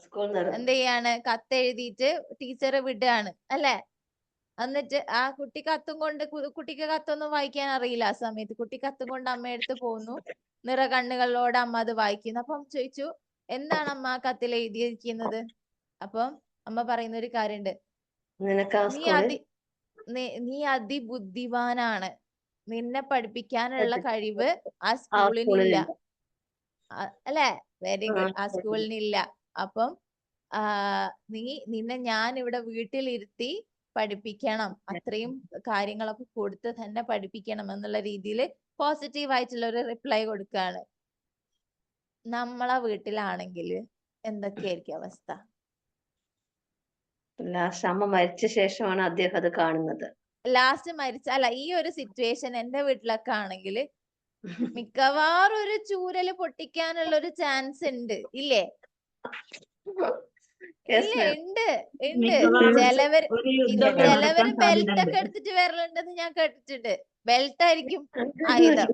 സ്കൂളിൽ നിന്ന് എന്ത് ചെയ്യാണ്, കത്തെഴുതിയിട്ട് ടീച്ചർ വിടുകയാണ് അല്ലെ. എന്നിട്ട് ആ കുട്ടി കത്തും കൊണ്ട് കുട്ടിക്ക് കത്തൊന്നും വായിക്കാൻ അറിയില്ല. ആ സമയത്ത് കുട്ടി കത്തും കൊണ്ട് അമ്മയടുത്ത് പോകുന്നു. നിറ കണ്ണുകളോട് അമ്മ അത് വായിക്കുന്നു. അപ്പം ചോദിച്ചു, എന്താണ് അമ്മ ആ കത്തിൽ എഴുതിയിരിക്കുന്നത്? അപ്പം അമ്മ പറയുന്ന ഒരു കാര്യമുണ്ട്, നിനക്ക് ആ നീ സ്കൂളിൽ നീ അതിബുദ്ധിമാനാണ്, നിന്നെ പഠിപ്പിക്കാനുള്ള കഴിവ് ആ ആ സ്കൂളിനില്ല സ്കൂളിലില്ല. അല്ലെ. വെരി ആ ഗുഡ്, ആ സ്കൂളിൽ സ്കൂളിനില്ല. അപ്പം നിന്നെ ഞാൻ ഇവിടെ വീട്ടിലിരുത്തി പഠിപ്പിക്കണം, അത്രയും കാര്യങ്ങളൊക്കെ കൊടുത്ത് തന്നെ പഠിപ്പിക്കണം എന്നുള്ള രീതിയിൽ പോസിറ്റീവ് ആയിട്ടുള്ള ഒരു റിപ്ലൈ കൊടുക്കുകയാണ്. നമ്മളെ വീട്ടിലാണെങ്കിൽ എന്തൊക്കെയായിരിക്കും അവസ്ഥ? ലാസ്റ്റ് അമ്മ മരിച്ച ശേഷമാണ് അദ്ദേഹം അത് കാണുന്നത്. ലാസ്റ്റ് അല്ല, ഈ ഒരു സിറ്റുവേഷൻ എന്റെ വീട്ടിലൊക്കെ ആണെങ്കിൽ മിക്കവാറും ഒരു ചൂരല് പൊട്ടിക്കാനുള്ള ഒരു ചാൻസ് ഉണ്ട്, ഇല്ലേ? Yes, ഇല്ല, ma'am. ഉണ്ട് ഉണ്ട്. മിക്കവാറും ചിലവര് ഒരു യുദ്ധമൊക്കെ ചിലവര് നടക്കാൻ ബെൽറ്റ് ഒക്കെ സാധ്യതയുണ്ട്. എടുത്തിട്ട് വരലുണ്ടെന്ന് ഞാൻ കേട്ടിട്ടുണ്ട്. ബെൽറ്റ് ആയിരിക്കും ആയുധം.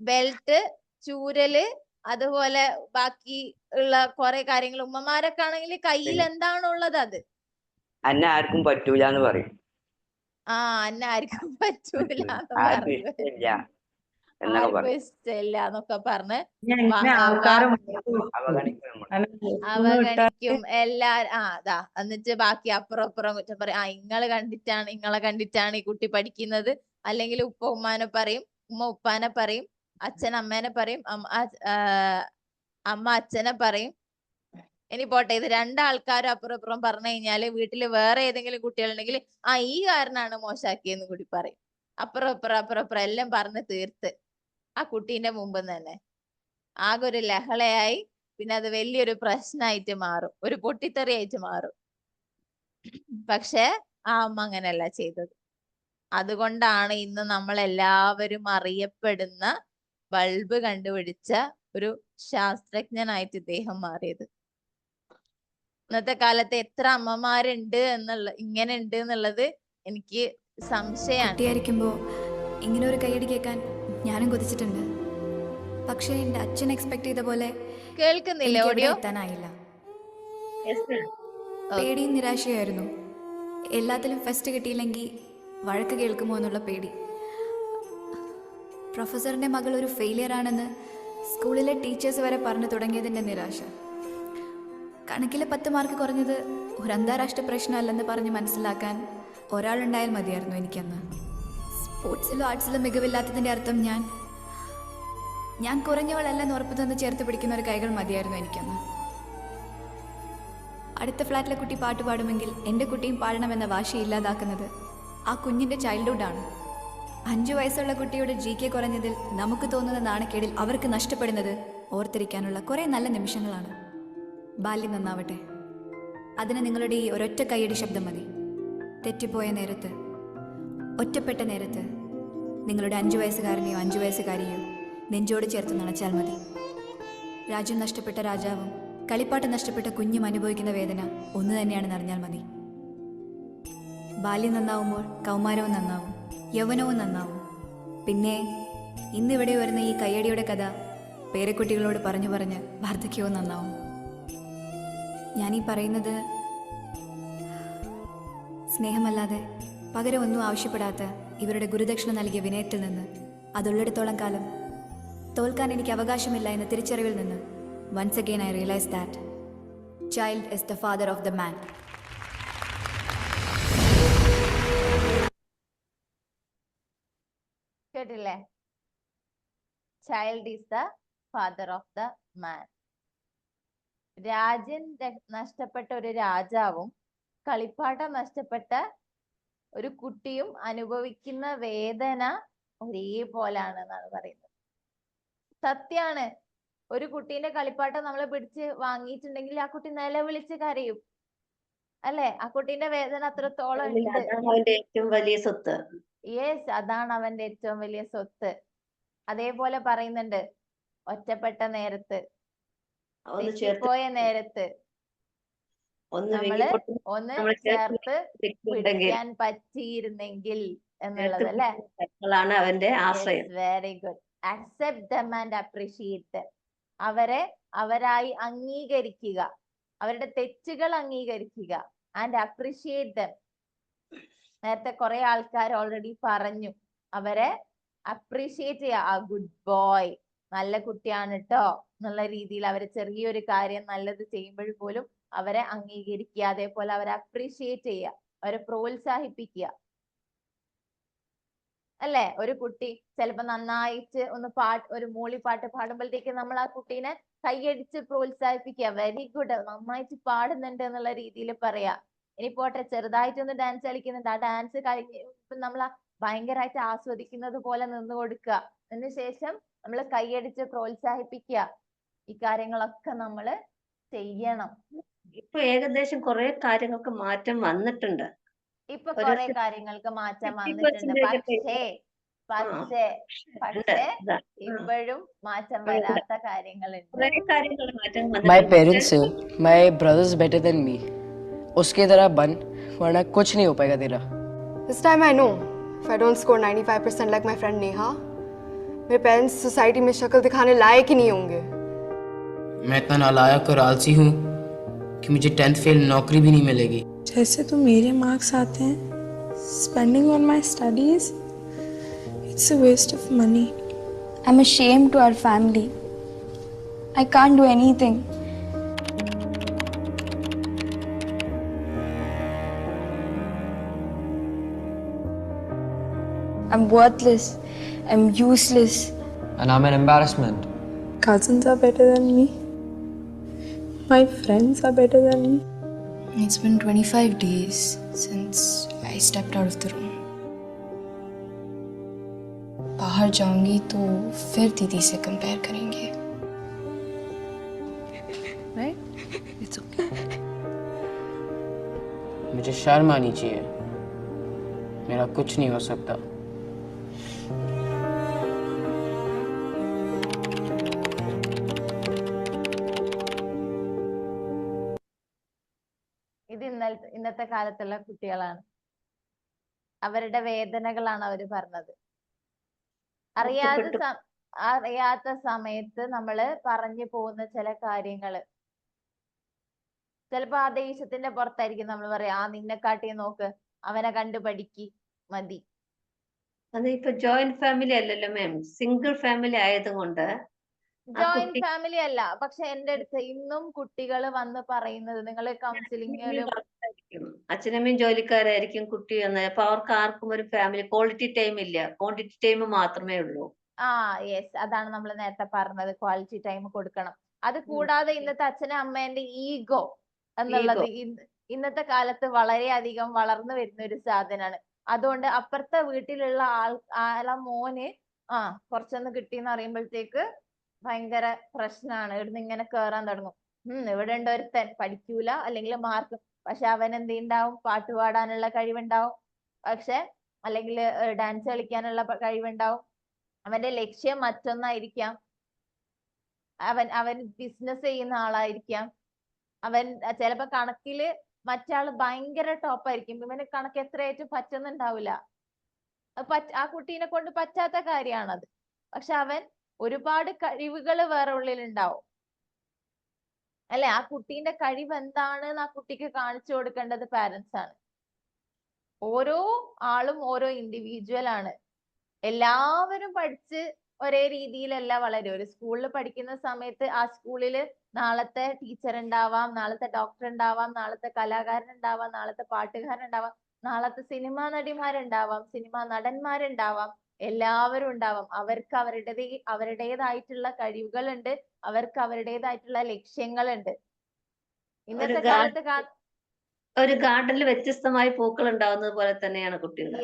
ബെൽറ്റ്, ചൂരല്, അതുപോലെ ബാക്കി ഉള്ള കുറെ കാര്യങ്ങൾ. ഉമ്മമാരൊക്കെ ആണെങ്കിൽ കയ്യിൽ എന്താണുള്ളത് അത്. അന്നെ ആർക്കും പറ്റൂലെന്ന് പറയും. അന്നെ ആർക്കും പറ്റൂല എന്ന് ആർക്കും പറയും, ഇഷ്ടമില്ല എന്നൊക്കെ ആർക്കും പറയും. ഇഷ്ടമില്ല എന്നൊക്കെ പറഞ്ഞ് ഇങ്ങനെ ആൾക്കാരെ അവഗണിക്കും നമ്മൾ. അവഗണിക്കും എല്ലാരും. അതാ, എന്നിട്ട് ബാക്കി അപ്പുറം അപ്പുറം കുറ്റം പറയും. ഇങ്ങളെ കണ്ടിട്ടാണ് ഈ കുട്ടി പഠിക്കുന്നത്. അല്ലെങ്കിൽ ഉപ്പ ഉമ്മാനെ പറയും, ഉമ്മ ഉപ്പാനെ പറയും, അച്ഛൻ അമ്മേനെ പറയും, അമ്മ അച്ഛനെ പറയും. ഇനി പോട്ടെ, ഇത് രണ്ടാൾക്കാരും അപ്പുറം അപ്പുറം പറഞ്ഞു കഴിഞ്ഞാല് വീട്ടില് വേറെ ഏതെങ്കിലും കുട്ടികളുണ്ടെങ്കിൽ ഈ കാരനാണ് മോശാക്കിയെന്ന് കൂടി പറയും. അപ്പുറം അപ്പുറം എല്ലാം പറഞ്ഞ് തീർത്ത് ആ കുട്ടീന്റെ മുമ്പിൽ തന്നെ ആകെ ഒരു ലഹളയായി. പിന്നെ അത് വലിയൊരു പ്രശ്നമായിട്ട് മാറും, ഒരു പൊട്ടിത്തെറിയായിട്ട് മാറും. പക്ഷെ ആ അമ്മ അങ്ങനെയല്ല ചെയ്തത്. അതുകൊണ്ടാണ് ഇന്ന് നമ്മൾ എല്ലാവരും അറിയപ്പെടുന്ന ബൾബ് കണ്ടുപിടിച്ച ഒരു ശാസ്ത്രജ്ഞനായിട്ട് ഇദ്ദേഹം മാറിയത്. ഇന്നത്തെ കാലത്ത് എത്ര അമ്മമാരുണ്ട് ഇങ്ങനെ ഉണ്ട് എന്നുള്ളത് എനിക്ക് സംശയമാണ്. കുട്ടിയായിരിക്കുമ്പോ ഇങ്ങനെ ഒരു കൈയടി കേൾക്കാൻ ഞാനും കൊതിച്ചിട്ടുണ്ട്. പക്ഷേ എന്റെ അച്ഛൻ എക്സ്പെക്ട് ചെയ്ത പോലെ കേൾക്കുന്നില്ല എനിക്ക് എവിടെ ഓഡിയോ? എത്താനായില്ല. Yes, ma'am. പേടിയും നിരാശയായിരുന്നു. എല്ലാത്തിലും ഫസ്റ്റ് കിട്ടിയില്ലെങ്കിൽ വഴക്ക് കേൾക്കുമോ എന്നുള്ള പേടി. പ്രൊഫസറിന്റെ മകൾ ഒരു ഫെയിലിയർ ആണെന്ന് സ്കൂളിലെ ടീച്ചേഴ്സ് വരെ പറഞ്ഞു തുടങ്ങിയതിന്റെ നിരാശ. കണക്കിലെ 10 മാർക്ക് കുറഞ്ഞത് ഒരു അന്താരാഷ്ട്ര പ്രശ്നമല്ലെന്ന് പറഞ്ഞ് മനസ്സിലാക്കാൻ ഒരാളുണ്ടായാൽ മതിയായിരുന്നു എനിക്കന്ന്. സ്പോർട്സിലും ആർട്സിലും മികവില്ലാത്തതിൻ്റെ അർത്ഥം ഞാൻ കുറഞ്ഞവളല്ലെന്ന് ഉറപ്പ് തന്ന് ചേർത്ത് പിടിക്കുന്ന ഒരു കൈകൾ മതിയായിരുന്നു എനിക്കന്ന്. അടുത്ത ഫ്ലാറ്റിലെ കുട്ടി പാട്ട് പാടുമെങ്കിൽ എൻ്റെ കുട്ടിയും പാടണമെന്ന വാശി ഇല്ലാതാക്കുന്നത് ആ കുഞ്ഞിൻ്റെ ചൈൽഡ്ഹുഡാണ്. 5 വയസ്സുള്ള കുട്ടിയുടെ GK കുറഞ്ഞതിൽ നമുക്ക് തോന്നുന്ന നാണക്കേടിൽ അവർക്ക് നഷ്ടപ്പെടുന്നത് ഓർത്തിരിക്കാനുള്ള കുറേ നല്ല നിമിഷങ്ങളാണ്. ബാല്യം നന്നാവട്ടെ. അതിന് നിങ്ങളുടെ ഈ ഒരൊറ്റ കൈയടി ശബ്ദം മതി. തെറ്റിപ്പോയ നേരത്ത്, ഒറ്റപ്പെട്ട നേരത്ത് നിങ്ങളുടെ 5 വയസ്സുകാരനെയോ 5 വയസ്സുകാരിയോ നെഞ്ചോട് ചേർത്ത് നനച്ചാൽ മതി. രാജ്യം നഷ്ടപ്പെട്ട രാജാവും കളിപ്പാട്ടം നഷ്ടപ്പെട്ട കുഞ്ഞും അനുഭവിക്കുന്ന വേദന ഒന്ന് തന്നെയാണെന്ന് അറിഞ്ഞാൽ മതി. ബാല്യം നന്നാവുമ്പോൾ കൗമാരവും നന്നാവും, യൗവനവും നന്നാവും. പിന്നെ ഇന്നിവിടെ വരുന്ന ഈ കയ്യടിയുടെ കഥ പേരക്കുട്ടികളോട് പറഞ്ഞു പറഞ്ഞ് വാർദ്ധക്യവും നന്നാവും. ഞാനീ പറയുന്നത് സ്നേഹമല്ലാതെ പകരം ഒന്നും ആവശ്യപ്പെടാത്ത ഇവരുടെ ഗുരുദക്ഷിണ നൽകിയ വിനയത്തിൽ നിന്ന്, അതുള്ളിടത്തോളം കാലം തോൽക്കാൻ എനിക്ക് അവകാശമില്ല എന്ന തിരിച്ചറിവിൽ നിന്ന്, once again I realize that child is the father of the man. കേട്ടില്ലേ? Child is the father of the man. രാജ്യം നഷ്ടപ്പെട്ട ഒരു രാജാവും കളിപ്പാട്ടം നഷ്ടപ്പെട്ട ഒരു കുട്ടിയും അനുഭവിക്കുന്ന വേദന ഒരേപോലാണെന്നാണ് പറയുന്നത്. സത്യാണ്. ഒരു കുട്ടീന്റെ കളിപ്പാട്ടം നമ്മൾ പിടിച്ച് വാങ്ങിയിട്ടുണ്ടെങ്കിൽ ആ കുട്ടി നിലവിളിച്ച് കരയും, അല്ലെ? ആ കുട്ടീന്റെ വേദന അത്രത്തോളം ഉണ്ട്. അതാണ് അവന്റെ ഏറ്റവും വലിയ സ്വത്ത്. യെസ്, അതാണ് അവന്റെ ഏറ്റവും വലിയ സ്വത്ത്. അതേപോലെ പറയുന്നുണ്ട്, ഒറ്റപ്പെട്ട നേരത്ത്, ഒന്ന് ചേർത്ത് തെറ്റിപ്പോയ നേരത്ത് ഒന്ന് നമ്മള് വെങ്ങിപ്പൊട്ടും ഒന്ന് നമ്മൾ ചേർത്ത് വ്യക്തിയുണ്ടെങ്കിൽ പിടിക്കാൻ പറ്റിയിരുന്നെങ്കിൽ ചേർത്ത് എന്നുള്ളത് അല്ലെ. പിടിക്കുന്ന അവന്റെ ആശ്രയം. Very good. Accept them and appreciate them. അവരായി അംഗീകരിക്കുക, അവരുടെ തെറ്റുകൾ അംഗീകരിക്കുക. And appreciate them. നേരത്തെ കുറെ ആൾക്കാർ ഓൾറെഡി പറഞ്ഞു, അവരെ അപ്രീഷിയേറ്റ് ചെയ്യുക. ആ ഗുഡ് ബോയ്, നല്ല കുട്ടിയാണ് കേട്ടോ എന്നുള്ള രീതിയിൽ അവരെ ചെറിയൊരു കാര്യം നല്ലത് ചെയ്യുമ്പോൾ പോലും അവരെ അംഗീകരിക്കുക. അതേപോലെ അവരെ അപ്രീഷിയേറ്റ് ചെയ്യുക, അവരെ പ്രോത്സാഹിപ്പിക്കുക. അല്ലെ? ഒരു കുട്ടി ചിലപ്പോ നന്നായിട്ട് ഒരു മൂളിപ്പാട്ട് പാടുമ്പോഴത്തേക്ക് നമ്മൾ ആ കുട്ടീനെ കൈയടിച്ച് പ്രോത്സാഹിപ്പിക്കുക. വെരി ഗുഡ്, നന്നായിട്ട് പാടുന്നുണ്ട് എന്നുള്ള രീതിയിൽ പറയാ. ഇനി പോട്ടെ, ചെറുതായിട്ടൊന്ന് ഡാൻസ് കളിക്കുന്നുണ്ട്, ആ ഡാൻസ് കഴിഞ്ഞ് നമ്മൾ ഭയങ്കരമായിട്ട് ആസ്വദിക്കുന്നത് പോലെ നിന്ന് കൊടുക്കുക. അതിനുശേഷം നമ്മൾ കൈയടിച്ച് പ്രോത്സാഹിപ്പിക്കുക. ഈ കാര്യങ്ങളൊക്കെ നമ്മൾ ചെയ്യണം. ഇപ്പൊ ഏകദേശം കുറെ കാര്യങ്ങൾക്ക് മാറ്റം വന്നിട്ടുണ്ട്. ഇപ്പൊ കുറെ കാര്യങ്ങൾക്ക് മാറ്റം വന്നിട്ടുണ്ട്. പക്ഷേ ഇപ്പോഴും മാറ്റം വരാത്ത കാര്യങ്ങളുണ്ട്. My parents say my brother is better than me. उसकी तरह बन, वरना कुछ नहीं हो पाएगा तेरा. This time I know if I don't score 95% like my friend Neha, मेरे पेरेंट्स सोसाइटी में शक्ल दिखाने लायक ही नहीं होंगे. मैं इतना नालायक और आलसी हूँ कि मुझे 10th फेल नौकरी भी नहीं मिलेगी. जैसे तो मेरे मार्क्स आते हैं, spending on my studies, it's a waste of money. I'm ashamed to our family. I can't do anything. I'm worthless. I'm useless. And I'm an embarrassment. Cousins are better than me. My friends are better than me. It's been 25 days since I stepped out of the room. बाहर जाऊंगी तो फिर दीदी से compare करेंगे. Right? It's okay. मुझे शर्म आनी चाहिए. मेरा कुछ नहीं हो सकता. ഇത് ഇന്നത്തെ കാലത്തുള്ള കുട്ടികളാണ്. അവരുടെ വേദനകളാണ് അവര് പറഞ്ഞത്. അറിയാത്ത സമയത്ത് നമ്മള് പറഞ്ഞു പോകുന്ന ചില കാര്യങ്ങള് ചിലപ്പോ ആ ദേശത്തിന്റെ പുറത്തായിരിക്കും. നമ്മൾ പറയാം, ആ നിന്നെക്കാട്ടി നോക്ക്, അവനെ കണ്ടു പഠിക്ക്, മതി. അത് ഇപ്പൊ ജോയിന്റ് ഫാമിലി അല്ലല്ലോ മാം, സിംഗിൾ ഫാമിലി ആയതുകൊണ്ട്. ജോയിന്റ് ഫാമിലി അല്ല, പക്ഷെ എന്റെ അടുത്ത് ഇന്നും കുട്ടികൾ വന്ന് പറയുന്നത്, നിങ്ങൾ കൗൺസിലിംഗിലും അച്ഛനമ്മയും ജോലിക്കാരായിരിക്കും, കുട്ടി വന്നത്. അപ്പൊ അവർക്ക് ആർക്കും ഒരു ഫാമിലി ക്വാളിറ്റി ടൈം ഇല്ല, ക്വാണ്ടിറ്റി ടൈം മാത്രമേ ഉള്ളൂ. യെസ്, അതാണ് നമ്മൾ നേരത്തെ പറഞ്ഞത്, ക്വാളിറ്റി ടൈം കൊടുക്കണം. അത് കൂടാതെ ഇന്നത്തെ അച്ഛനും അമ്മേന്റെ ഈഗോ എന്നുള്ളത് ഇന്നത്തെ കാലത്ത് വളരെയധികം വളർന്നു വരുന്ന ഒരു സാധനമാണ്. അതുകൊണ്ട് അപ്പുറത്തെ വീട്ടിലുള്ള ആളെ മോന് കുറച്ചൊന്ന് കിട്ടിയെന്ന് അറിയുമ്പോഴത്തേക്ക് ഭയങ്കര പ്രശ്നമാണ്. ഇവിടുന്ന് ഇങ്ങനെ കേറാൻ തുടങ്ങും. ഇവിടെ ഉണ്ട് ഒരുത്തൻ പഠിക്കൂല, അല്ലെങ്കിൽ മാർക്ക്, പക്ഷെ അവൻ എന്തുണ്ടാവും, പാട്ട് പാടാനുള്ള കഴിവുണ്ടാവും, പക്ഷെ അല്ലെങ്കിൽ ഡാൻസ് കളിക്കാനുള്ള കഴിവുണ്ടാവും. അവന്റെ ലക്ഷ്യം മറ്റൊന്നായിരിക്കാം. അവൻ ബിസിനസ് ചെയ്യുന്ന ആളായിരിക്കാം. അവൻ ചിലപ്പോ കണക്കില് മറ്റാള് ഭയങ്കര ടോപ്പായിരിക്കും, ഇവന് കണക്ക് എത്രയായിട്ടും പറ്റുന്നുണ്ടാവില്ല. ആ കുട്ടീനെ കൊണ്ട് പറ്റാത്ത കാര്യമാണത്. പക്ഷെ അവൻ ഒരുപാട് കഴിവുകൾ വേറെ ഉള്ളിലുണ്ടാവും അല്ലെ. ആ കുട്ടീന്റെ കഴിവ് എന്താണ് ആ കുട്ടിക്ക് കാണിച്ചു കൊടുക്കേണ്ടത് പാരന്റ്സ് ആണ്. ഓരോ ആളും ഓരോ ഇൻഡിവിജ്വൽ ആണ്. എല്ലാവരും പഠിച്ച് ഒരേ രീതിയിലല്ല വളരും. ഒരു സ്കൂളിൽ പഠിക്കുന്ന സമയത്ത് ആ സ്കൂളില് നാളത്തെ ടീച്ചർ ഉണ്ടാവാം, നാളത്തെ ഡോക്ടർ ഉണ്ടാവാം, നാളത്തെ കലാകാരൻ ഉണ്ടാവാം, നാളത്തെ പാട്ടുകാരൻ ഉണ്ടാവാം, നാളത്തെ സിനിമാ നടിമാരുണ്ടാവാം, സിനിമാ നടന്മാരുണ്ടാവാം, എല്ലാവരും ഉണ്ടാവാം. അവർക്ക് അവരുടേതായിട്ടുള്ള കഴിവുകളുണ്ട്, അവർക്ക് അവരുടേതായിട്ടുള്ള ലക്ഷ്യങ്ങളുണ്ട്. ഇന്നത്തെ കാലത്ത് ഒരു ഗാർഡനിൽ വ്യത്യസ്തമായ പൂക്കൾ ഉണ്ടാവുന്നത് പോലെ തന്നെയാണ് കുട്ടികൾ.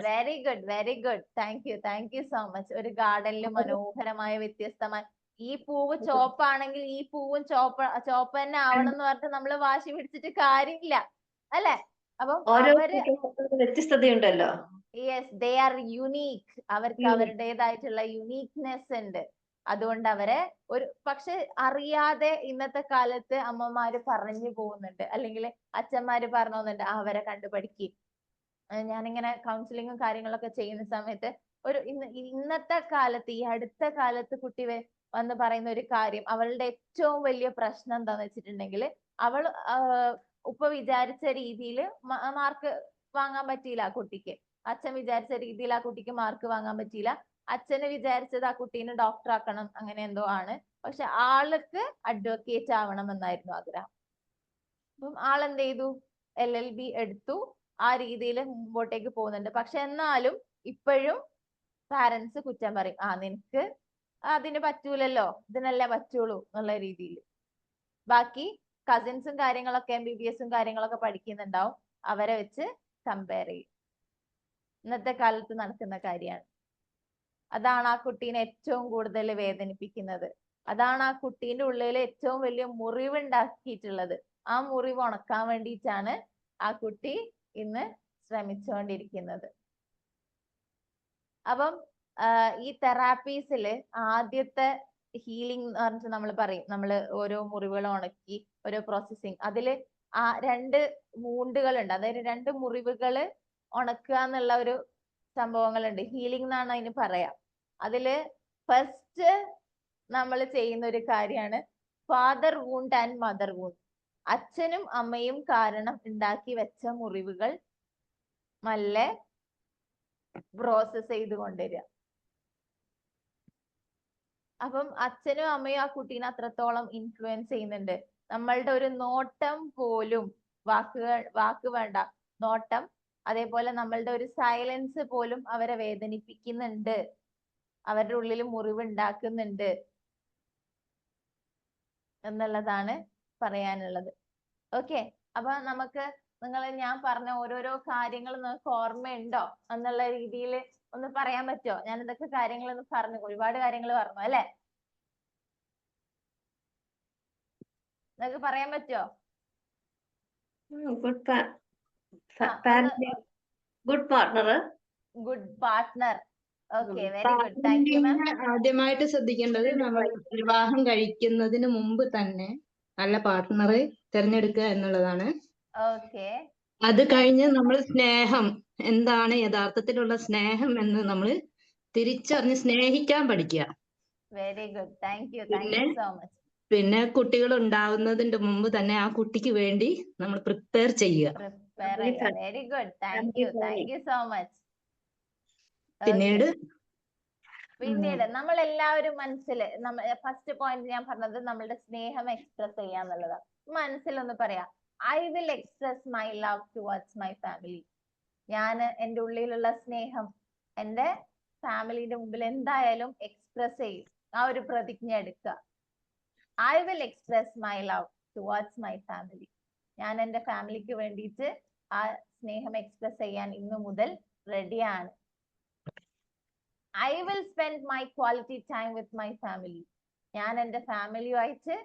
Very good, very good. Thank you so much. ഒരു ഗാർഡനിൽ മനോഹരമായ വ്യത്യസ്തമായ, ഈ പൂവ് ചോപ്പാണെങ്കിൽ ഈ പൂവും ചോപ്പ് തന്നെ ആവണം എന്ന് പറഞ്ഞിട്ട് നമ്മള് വാശി പിടിച്ചിട്ട് കാര്യമില്ല അല്ലെ. അപ്പം വ്യത്യസ്തതയുണ്ടല്ലോ. Yes, they are unique. അവർക്ക് അവരുടേതായിട്ടുള്ള യുണീക്നെസ് ഉണ്ട്. അതുകൊണ്ട് അവരെ പക്ഷെ അറിയാതെ ഇന്നത്തെ കാലത്ത് അമ്മമാര് പറഞ്ഞു പോകുന്നുണ്ട്, അല്ലെങ്കിൽ അച്ഛന്മാര് പറഞ്ഞു പോകുന്നുണ്ട്, അവരെ കണ്ടുപഠിക്കും. ഞാനിങ്ങനെ കൗൺസിലിങ്ങും കാര്യങ്ങളൊക്കെ ചെയ്യുന്ന സമയത്ത് ഇന്നത്തെ കാലത്ത്, ഈ അടുത്ത കാലത്ത് കുട്ടി വന്ന് പറയുന്ന ഒരു കാര്യം, അവളുടെ ഏറ്റവും വലിയ പ്രശ്നം എന്താന്ന് വെച്ചിട്ടുണ്ടെങ്കിൽ, അവൾ ഉപ്പ വിചാരിച്ച രീതിയിൽ മാർക്ക് വാങ്ങാൻ പറ്റിയില്ല ആ കുട്ടിക്ക്. അച്ഛൻ വിചാരിച്ച രീതിയിൽ ആ കുട്ടിക്ക് മാർക്ക് വാങ്ങാൻ പറ്റിയില്ല. അച്ഛന് വിചാരിച്ചത് ആ കുട്ടീനെ ഡോക്ടർ ആക്കണം, അങ്ങനെ എന്തോ ആണ്. പക്ഷെ ആൾക്ക് അഡ്വക്കേറ്റ് ആവണം എന്നായിരുന്നു ആഗ്രഹം. അപ്പം ആളെന്ത് ചെയ്തു, LLB എടുത്തു, ആ രീതിയിൽ മുമ്പോട്ടേക്ക് പോകുന്നുണ്ട്. പക്ഷെ എന്നാലും ഇപ്പോഴും പാരന്റ്സ് കുറ്റം പറയും, നിനക്ക് അതിന് പറ്റൂലല്ലോ, ഇതിനല്ലേ പറ്റുള്ളൂ എന്നുള്ള രീതിയിൽ. ബാക്കി കസിൻസും കാര്യങ്ങളൊക്കെ MBBS കാര്യങ്ങളൊക്കെ പഠിക്കുന്നുണ്ടാവും, അവരെ വെച്ച് കമ്പയർ ചെയ്യും. ഇന്നത്തെ കാലത്ത് നടക്കുന്ന കാര്യമാണ്. അതാണ് ആ കുട്ടീനെ ഏറ്റവും കൂടുതൽ വേദനിപ്പിക്കുന്നത്. അതാണ് ആ കുട്ടീന്റെ ഉള്ളിൽ ഏറ്റവും വലിയ മുറിവുണ്ടാക്കിയിട്ടുള്ളത്. ആ മുറിവ് ഉണക്കാൻ വേണ്ടിയിട്ടാണ് ആ കുട്ടി ഇന്ന് ശ്രമിച്ചുകൊണ്ടിരിക്കുന്നത്. അപ്പം ഈ തെറാപ്പീസിൽ ആദ്യത്തെ ഹീലിംഗ് എന്ന് പറഞ്ഞിട്ട് നമ്മൾ പറയും, നമ്മൾ ഓരോ മുറിവുകൾ ഉണക്കി ഓരോ പ്രോസസ്സിങ്, അതില് 2 വൂണ്ടുകൾ ഉണ്ട്, അതായത് 2 മുറിവുകൾ ഉണക്കുക എന്നുള്ള ഒരു സംഭവങ്ങളുണ്ട്. ഹീലിംഗ് എന്നാണ് അതിന് പറയാം. അതില് ഫസ്റ്റ് നമ്മൾ ചെയ്യുന്ന ഒരു കാര്യമാണ് father wound and mother wound. അച്ഛനും അമ്മയും കാരണം ഉണ്ടാക്കി വെച്ച മുറിവുകൾ മെല്ലെ പ്രോസസ് ചെയ്ത് കൊണ്ടുവരിക. അപ്പം അച്ഛനും അമ്മയും ആ കുട്ടീനെ അത്രത്തോളം ഇൻഫ്ലുവൻസ് ചെയ്യുന്നുണ്ട്. നമ്മളുടെ ഒരു നോട്ടം പോലും, വാക്ക് വേണ്ട, നോട്ടം, അതേപോലെ നമ്മളുടെ ഒരു സൈലൻസ് പോലും അവരെ വേദനിപ്പിക്കുന്നുണ്ട്, അവരുടെ ഉള്ളിൽ മുറിവ് ഉണ്ടാക്കുന്നുണ്ട് എന്നുള്ളതാണ് പറയാനുള്ളത്. ഓക്കെ, അപ്പൊ നമുക്ക് ഞാൻ പറഞ്ഞ ഓരോരോ കാര്യങ്ങൾ നിങ്ങൾക്ക് ഓർമ്മയുണ്ടോ എന്നുള്ള രീതിയിൽ ഒന്ന് പറയാൻ പറ്റുമോ? ഞാൻ എന്തൊക്കെ കാര്യങ്ങൾ ഒന്ന് പറഞ്ഞു, ഒരുപാട് കാര്യങ്ങൾ പറഞ്ഞു അല്ലെ? നിങ്ങൾക്ക് പറയാൻ പറ്റുമോ? Good partner. Good partner. Okay, very good, thank you മാം. ആദ്യമായിട്ട് ശ്രദ്ധിക്കേണ്ടത്, നമ്മൾ വിവാഹം കഴിക്കുന്നതിന് മുമ്പ് തന്നെ നല്ല പാർട്ട്ണറെ തിരഞ്ഞെടുക്കുക എന്നുള്ളതാണ്. ഓക്കെ, അത് കഴിഞ്ഞ് നമ്മൾ സ്നേഹം എന്താണ്, യഥാർത്ഥത്തിലുള്ള സ്നേഹം എന്ന് നമ്മൾ തിരിച്ചറിഞ്ഞ് സ്നേഹിക്കാൻ പഠിക്കുക. Very good, thank you so much. പിന്നെ കുട്ടികൾ ഉണ്ടാവുന്നതിന്റെ മുമ്പ് തന്നെ ആ കുട്ടിക്ക് വേണ്ടി നമ്മൾ പ്രിപ്പയർ ചെയ്യുക. Very good, thank you so much. പിന്നീട് നമ്മൾ എല്ലാവരും ഫസ്റ്റ് പോയിന്റ് ഞാൻ പറഞ്ഞത് നമ്മളുടെ സ്നേഹം എക്സ്പ്രസ് ചെയ്യാന്നുള്ളതാണ്. മനസ്സിലൊന്ന് പറയാം, I will express my love towards my family. ഞാൻ എൻ്റെ ഉള്ളിലുള്ള സ്നേഹം എൻ്റെ ഫാമിലിന്റെ മുമ്പിൽ എന്തായാലും എക്സ്പ്രസ് ചെയ്യും. ആ ഒരു പ്രതിജ്ഞ എടുക്കുക. I will express my love towards my family. ഞാൻ എൻ്റെ ഫാമിലിക്ക് വേണ്ടിയിട്ട് ആ സ്നേഹം എക്സ്പ്രസ് ചെയ്യാൻ ഇന്നു മുതൽ റെഡിയാണ്. I will spend my quality time with my family. ഞാൻ എൻ്റെ ഫാമിലിയുമായിട്ട്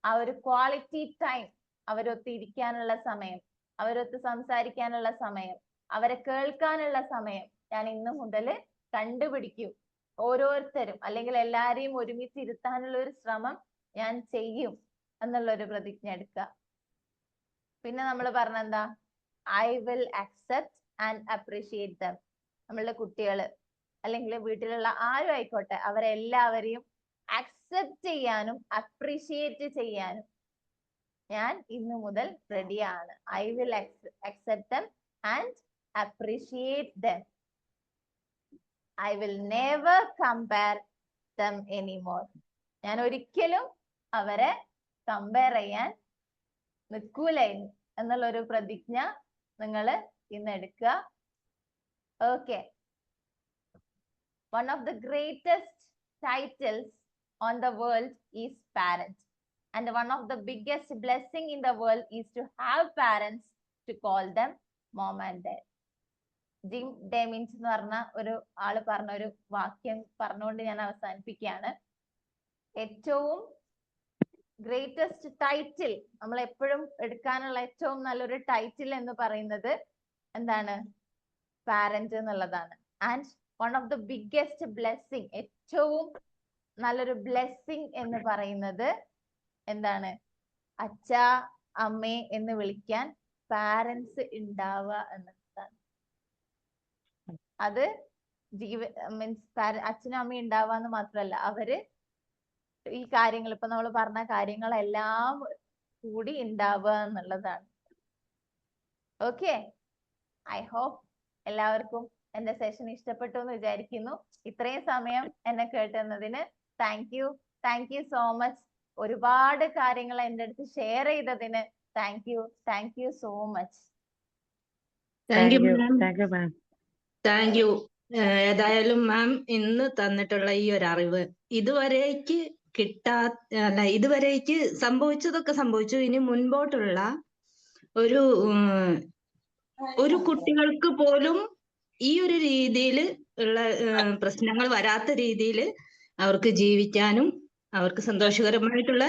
ആ ഒരു ക്വാളിറ്റി ടൈം, അവരൊത്ത് ഇരിക്കാനുള്ള സമയം, അവരൊത്ത് സംസാരിക്കാനുള്ള സമയം, അവരെ കേൾക്കാനുള്ള സമയം ഞാൻ ഇന്നു മുതൽ കണ്ടുപിടിക്കും. ഓരോരുത്തരും അല്ലെങ്കിൽ എല്ലാരെയും ഒരുമിച്ച് ഇരുത്താനുള്ള ഒരു ശ്രമം ഞാൻ ചെയ്യും എന്നുള്ളൊരു പ്രതിജ്ഞ എടുക്കുക. പിന്നെ നമ്മൾ പറഞ്ഞെന്താ, I will accept and appreciate them. നമ്മളുടെ കുട്ടികള് അല്ലെങ്കിൽ വീട്ടിലുള്ള ആരും ആയിക്കോട്ടെ, അവരെല്ലാവരെയും അക്സെപ്റ്റ് ചെയ്യാനും അപ്രീഷിയേറ്റ് ചെയ്യാനും ഞാൻ ഇന്നു മുതൽ റെഡിയാണ്. I will accept them and appreciate dum. I will never compare dum anymore. ഞാൻ ഒരിക്കലും അവരെ കമ്പയർ ചെയ്യാൻ നിൽക്കൂല എന്നുള്ളൊരു പ്രതിജ്ഞ നിങ്ങൾ ഇന്ന് എടുക്കുക. Okay. One of the greatest titles on the world is parent, and one of the biggest blessing in the world is to have parents to call them mom and dad. Jim ഡേമിൻസ് എന്ന് പറഞ്ഞ ഒരു ആള് പറഞ്ഞ ഒരു വാക്യം പറഞ്ഞുകൊണ്ട് ഞാൻ അവസാനിപ്പിക്കുകയാണ്. ഏറ്റവും ഗ്രേറ്റസ്റ്റ് ടൈറ്റിൽ, നമ്മൾ എപ്പോഴും എടുക്കാനുള്ള ഏറ്റവും നല്ലൊരു ടൈറ്റിൽ എന്ന് പറയുന്നത് എന്താണ്? പാരന്റ് എന്നുള്ളതാണ്. And one of the biggest blessing, ഏറ്റവും നല്ലൊരു ബ്ലെസ്സിങ് എന്ന് പറയുന്നത് എന്താണ്? അച്ഛ അമ്മേ എന്ന് വിളിക്കാൻ പാരന്റ്സ് ഉണ്ടാവുക എന്നതാണ്. അത് മീൻസ് അച്ഛനും അമ്മയും ഉണ്ടാവുക എന്ന് മാത്രമല്ല, അവര് ഈ കാര്യങ്ങൾ ഇപ്പൊ നമ്മൾ പറഞ്ഞ കാര്യങ്ങളെല്ലാം കൂടി ഉണ്ടാവുക എന്നുള്ളതാണ്. ഓക്കെ, ഐ ഹോപ്പ് എല്ലാവർക്കും എന്റെ സെഷൻ ഇഷ്ടപ്പെട്ടു എന്ന് വിചാരിക്കുന്നു. ഇത്രയും സമയം എന്നെ കേട്ടുന്നതിന് താങ്ക് യു സോ മച്ച്. ഒരുപാട് കാര്യങ്ങൾ എൻ്റെ അടുത്ത് ഷെയർ ചെയ്തതിന് thank you so much. Thank you ma'am. Thank you ma'am. Thank U. ഏതായാലും മാം ഇന്ന് തന്നിട്ടുള്ള ഈ ഒരു അറിവ് ഇതുവരേക്ക് ഇതുവരേക്ക് സംഭവിച്ചതൊക്കെ സംഭവിച്ചു. ഇനി മുൻപോട്ടുള്ള ഒരു കുട്ടികൾക്ക് പോലും ഈ ഒരു രീതിയിൽ ഉള്ള പ്രശ്നങ്ങൾ വരാത്ത രീതിയിൽ അവർക്ക് ജീവിക്കാനും അവർക്ക് സന്തോഷകരമായിട്ടുള്ള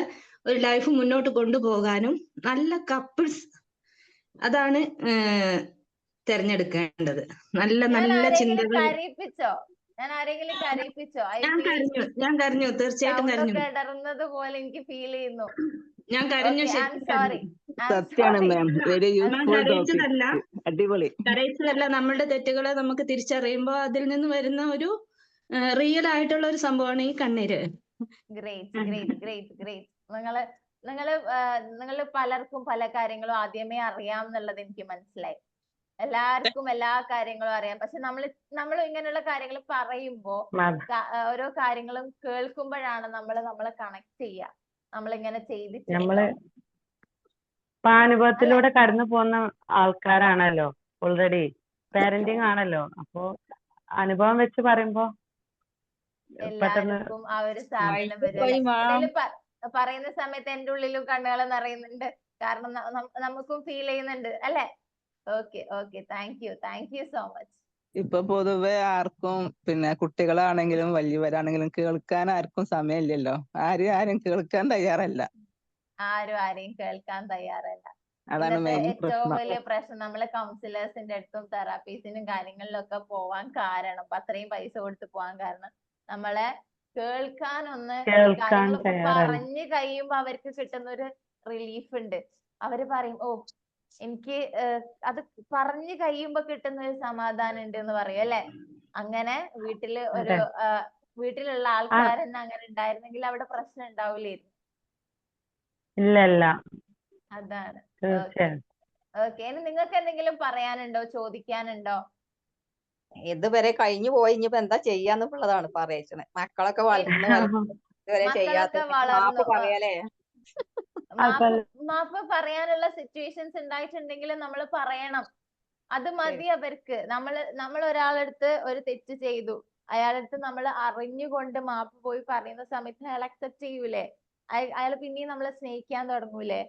ഒരു ലൈഫ് മുന്നോട്ട് കൊണ്ടുപോകാനും നല്ല കപ്പിൾസ് അതാണ് തെരഞ്ഞെടുക്കേണ്ടത്. നല്ല നല്ല ചിന്തകൾ. ഞാൻ കരഞ്ഞു, തീർച്ചയായിട്ടും കരഞ്ഞു. ഇടർന്നത് പോലെ എനിക്ക് ഫീൽ ചെയ്യുന്നു. ഞാൻ കരഞ്ഞു. സത്യാണ് മാം, വെരി യൂസ്ഫുൾ ടോപ്പിക്. അടിപൊളി. കരയിച്ചതല്ല, നമ്മളുടെ തെറ്റുകളെ നമുക്ക് തിരിച്ചറിയുമ്പോൾ അതിൽ നിന്ന് വരുന്ന ഒരു റിയൽ ആയിട്ടുള്ള ഒരു സംഭവമാണ് ഈ കണ്ണീര്. ഗ്രേറ്റ്. നിങ്ങള് പലർക്കും പല കാര്യങ്ങളും ആദ്യമേ അറിയാം എന്നുള്ളത് എനിക്ക് മനസ്സിലായി. എല്ലാവർക്കും എല്ലാ കാര്യങ്ങളും അറിയാം. പക്ഷെ നമ്മൾ ഇങ്ങനെയുള്ള കാര്യങ്ങൾ പറയുമ്പോ ഓരോ കാര്യങ്ങളും കേൾക്കുമ്പോഴാണ് നമ്മളെ കണക്ട് ചെയ്യുക. നമ്മളിങ്ങനെ നമ്മള് അനുഭവത്തിലൂടെ കടന്നു പോകുന്ന ആൾക്കാരാണല്ലോ, ഓൾറെഡി പാരന്റിങ് ആണല്ലോ. അപ്പോ അനുഭവം വെച്ച് പറയുമ്പോ എല്ലാവർക്കും ആ ഒരു സാധനം വരും. പറയുന്ന സമയത്ത് എന്റെ ഉള്ളിലും കണ്ണുകൾ നിറയുന്നുണ്ട്. കാരണം നമുക്കും ഫീൽ ചെയ്യുന്നുണ്ട് അല്ലെ? Okay thank you so much. ഇപ്പൊ പൊതുവെ ആർക്കും കുട്ടികളാണെങ്കിലും വലിയവരാണെങ്കിലും കേൾക്കാൻ ആർക്കും സമയമില്ലല്ലോ. ആരും കേൾക്കാൻ തയ്യാറല്ല. ആരെയും കേൾക്കാൻ തയ്യാറല്ല. അതാണ് മെയിൻ ഏറ്റവും വലിയ പ്രശ്നം. നമ്മള് കൗൺസിലേഴ്സിന്റെ അടുത്തും തെറാപ്പീസിനും കാര്യങ്ങളിലൊക്കെ പോവാൻ കാരണം, അത്രയും പൈസ കൊടുത്ത് പോവാൻ കാരണം നമ്മളെ കേൾക്കാനൊന്ന് കാര്യങ്ങളൊക്കെ പറഞ്ഞു കഴിയുമ്പോ അവർക്ക് കിട്ടുന്ന ഒരു റിലീഫ് ഉണ്ട്. അവര് പറയും, ഓ എനിക്ക് അത് പറഞ്ഞു കഴിയുമ്പോ കിട്ടുന്ന ഒരു സമാധാനം ഉണ്ട് എന്ന് പറയും അല്ലെ? അങ്ങനെ വീട്ടിലുള്ള ആൾക്കാർ തന്നെ അങ്ങനെ ഉണ്ടായിരുന്നെങ്കിൽ അവിടെ പ്രശ്നം ഉണ്ടാവില്ലായിരുന്നു. ഇല്ല. അതാണ്. ഓക്കെ, ഇനി നിങ്ങൾക്ക് എന്തെങ്കിലും പറയാനുണ്ടോ, ചോദിക്കാനുണ്ടോ? ഇതുവരെ കഴിഞ്ഞു പോയി, ഇനിയിപ്പോ എന്താ ചെയ്യാന്നുള്ളതാണ് പറയണേ. മക്കളൊക്കെ വളർന്നു ഇതുവരെ ചെയ്യാത്ത മാപ്പ് പറയാലേ. മാപ്പ് പറയാനുള്ള സിറ്റുവേഷൻസ് ഉണ്ടായിട്ടുണ്ടെങ്കിൽ നമ്മൾ പറയണം. അത് മതി അവർക്ക്. നമ്മൾ ഒരാളടുത്ത് ഒരു തെറ്റ് ചെയ്തു, അയാളടുത്ത് നമ്മൾ അറിഞ്ഞുകൊണ്ട് മാപ്പ് പോയി പറയുന്ന സമയത്ത് അയാൾ അക്സെപ്റ്റ് ചെയ്യൂലേ? അയാൾ പിന്നെയും നമ്മളെ സ്നേഹിക്കാൻ തുടങ്ങൂലേ?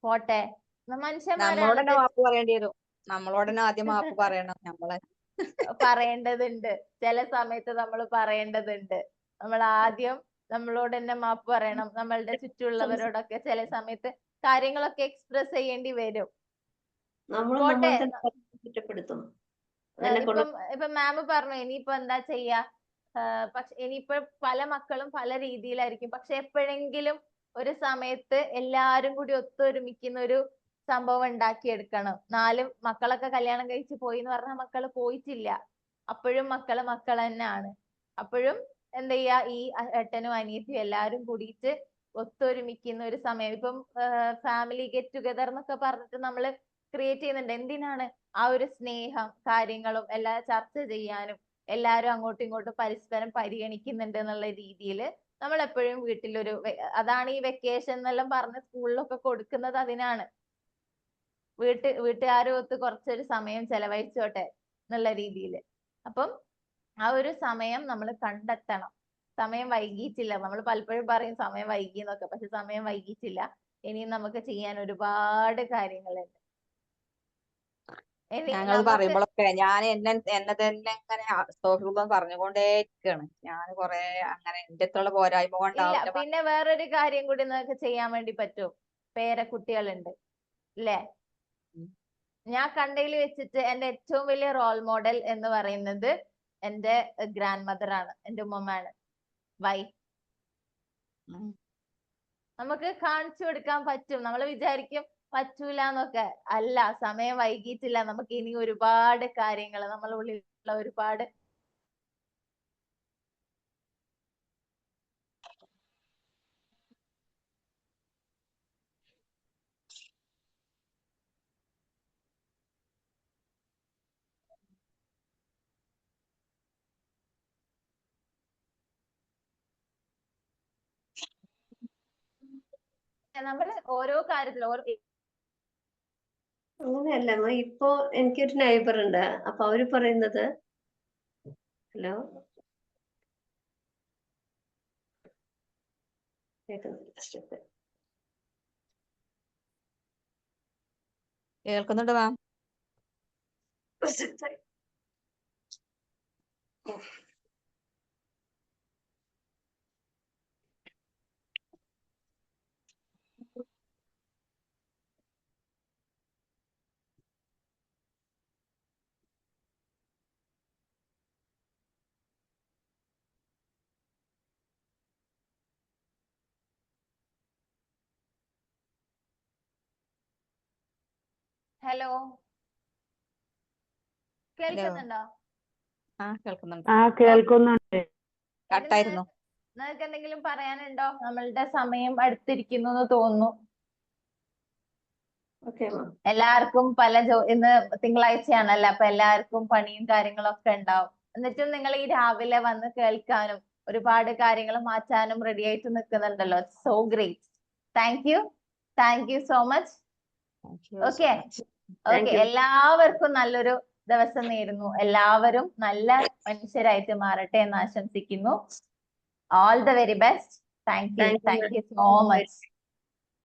പോട്ടെ, നമ്മളോടന്നെ മാപ്പ് പറയേണ്ടി വരും. നമ്മളോടന്നെ ആദ്യം മാപ്പ് പറയണം. പറയേണ്ടതുണ്ട്. ചില സമയത്ത് നമ്മൾ പറയേണ്ടതുണ്ട്. നമ്മൾ ആദ്യം നമ്മളോട് തന്നെ മാപ്പ് പറയണം. നമ്മളുടെ ചുറ്റുമുള്ളവരോടൊക്കെ ചില സമയത്ത് കാര്യങ്ങളൊക്കെ എക്സ്പ്രസ് ചെയ്യേണ്ടി വരും. പോട്ടെ, ഇപ്പൊ മാം പറഞ്ഞു ഇനിയിപ്പോ എന്താ ചെയ്യാ. പക്ഷെ ഇനിയിപ്പോ പല മക്കളും പല രീതിയിലായിരിക്കും. പക്ഷെ എപ്പോഴെങ്കിലും ഒരു സമയത്ത് എല്ലാരും കൂടി ഒത്തൊരുമിക്കുന്ന ഒരു സംഭവം ഉണ്ടാക്കിയെടുക്കണം. 4 മക്കളൊക്കെ കല്യാണം കഴിച്ച് പോയി എന്ന് പറഞ്ഞാൽ മക്കള് പോയിട്ടില്ല. അപ്പോഴും മക്കള് തന്നെയാണ്. അപ്പോഴും എന്താ ചെയ്യാ, ഈ ഏട്ടനും അനിയത്തിയും എല്ലാരും കൂടിയിട്ട് ഒത്തൊരുമിക്കുന്ന ഒരു സമയം. ഇപ്പം ഫാമിലി ഗെറ്റ് ടുഗദർ എന്നൊക്കെ പറഞ്ഞിട്ട് നമ്മള് ക്രിയേറ്റ് ചെയ്യുന്നുണ്ട്. എന്തിനാണ്? ആ ഒരു സ്നേഹം കാര്യങ്ങളും എല്ലാം ചർച്ച ചെയ്യാനും എല്ലാരും അങ്ങോട്ടും ഇങ്ങോട്ടും പരസ്പരം പരിഗണിക്കുന്നുണ്ട് എന്നുള്ള രീതിയിൽ നമ്മൾ എപ്പോഴും വീട്ടിലൊരു, അതാണ് ഈ വെക്കേഷൻ എന്നെല്ലാം പറഞ്ഞ് സ്കൂളിലൊക്കെ കൊടുക്കുന്നത് അതിനാണ്. വീട്ടുകാരും ഒത്ത് കുറച്ചൊരു സമയം ചെലവഴിച്ചോട്ടെ എന്നുള്ള രീതിയിൽ. അപ്പം ആ ഒരു സമയം നമ്മൾ കണ്ടെത്തണം. സമയം വൈകിയിട്ടില്ല. നമ്മൾ പലപ്പോഴും പറയും സമയം വൈകി എന്നൊക്കെ, പക്ഷെ സമയം വൈകിയിട്ടില്ല. ഇനിയും നമുക്ക് ചെയ്യാൻ ഒരുപാട് കാര്യങ്ങളുണ്ട്. ഞങ്ങൾ പറയുമ്പോഴൊക്കെ ഞാൻ എന്നെ തന്നെ ഇങ്ങനെ സൗഹൃദം പറഞ്ഞുകൊണ്ടേയിരിക്കുകയാണ്. ഞാൻ കൊറേ അങ്ങനെ എന്റെ അടുത്തുള്ള പോരായ്മ കൊണ്ടാവില്ല. പിന്നെ വേറൊരു കാര്യം കൂടി നിങ്ങൾക്ക് ചെയ്യാൻ വേണ്ടി പറ്റും. പേരക്കുട്ടികളുണ്ട് അല്ലേ? ഞാൻ കണ്ടതിൽ വെച്ചിട്ട് എന്റെ ഏറ്റവും വലിയ റോൾ മോഡൽ എന്ന് പറയുന്നത് എന്റെ ഗ്രാൻഡ് മദർ ആണ്, എന്റെ ഉമ്മമാണ്. വൈ? നമുക്ക് കാണിച്ചു കൊടുക്കാൻ പറ്റും. നമ്മൾ വിചാരിക്കും പറ്റൂല എന്നൊക്കെ. അല്ല, സമയം വൈകിട്ടില്ല. നമുക്ക് ഇനി ഒരുപാട് കാര്യങ്ങൾ നമ്മളെ ഉള്ളിലുള്ള ഒരുപാട് നമ്മള് ഓരോ കാര്യത്തിലും അങ്ങനെയല്ല അമ്മ. ഇപ്പൊ എനിക്കൊരു നൈബർ ഉണ്ട്. അപ്പൊ അവര് പറയുന്നത്, ഹലോ കേൾക്കുന്നുണ്ട് മാം. ഹലോ കേൾക്കുന്നുണ്ടോ? കേൾക്കുന്നുണ്ട്. കേൾക്കുന്നുണ്ട്. കട്ടായിരുന്നു. നിങ്ങൾക്ക് എന്തെങ്കിലും പറയാനുണ്ടോ? നമ്മളുടെ സമയം അടുത്തിരിക്കുന്നു എന്ന് തോന്നുന്നു. എല്ലാവർക്കും ഇന്ന് തിങ്കളാഴ്ചയാണല്ലോ, അപ്പൊ എല്ലാവർക്കും പണിയും കാര്യങ്ങളും ഒക്കെ ഉണ്ടാവും. എന്നിട്ടും നിങ്ങൾ ഈ രാവിലെ വന്ന് കേൾക്കാനും ഒരുപാട് കാര്യങ്ങൾ മാറ്റാനും റെഡി ആയിട്ട് നിൽക്കുന്നുണ്ടല്ലോ. So great. Thank you so much. Okay okay, എല്ലാവർക്കും നല്ലൊരു ദിവസം നേരുന്നു. എല്ലാവരും നല്ല മനുഷ്യരായിട്ട് മാറട്ടെ എന്ന് ആശംസിക്കുന്നു. All the very best. Thank you so much.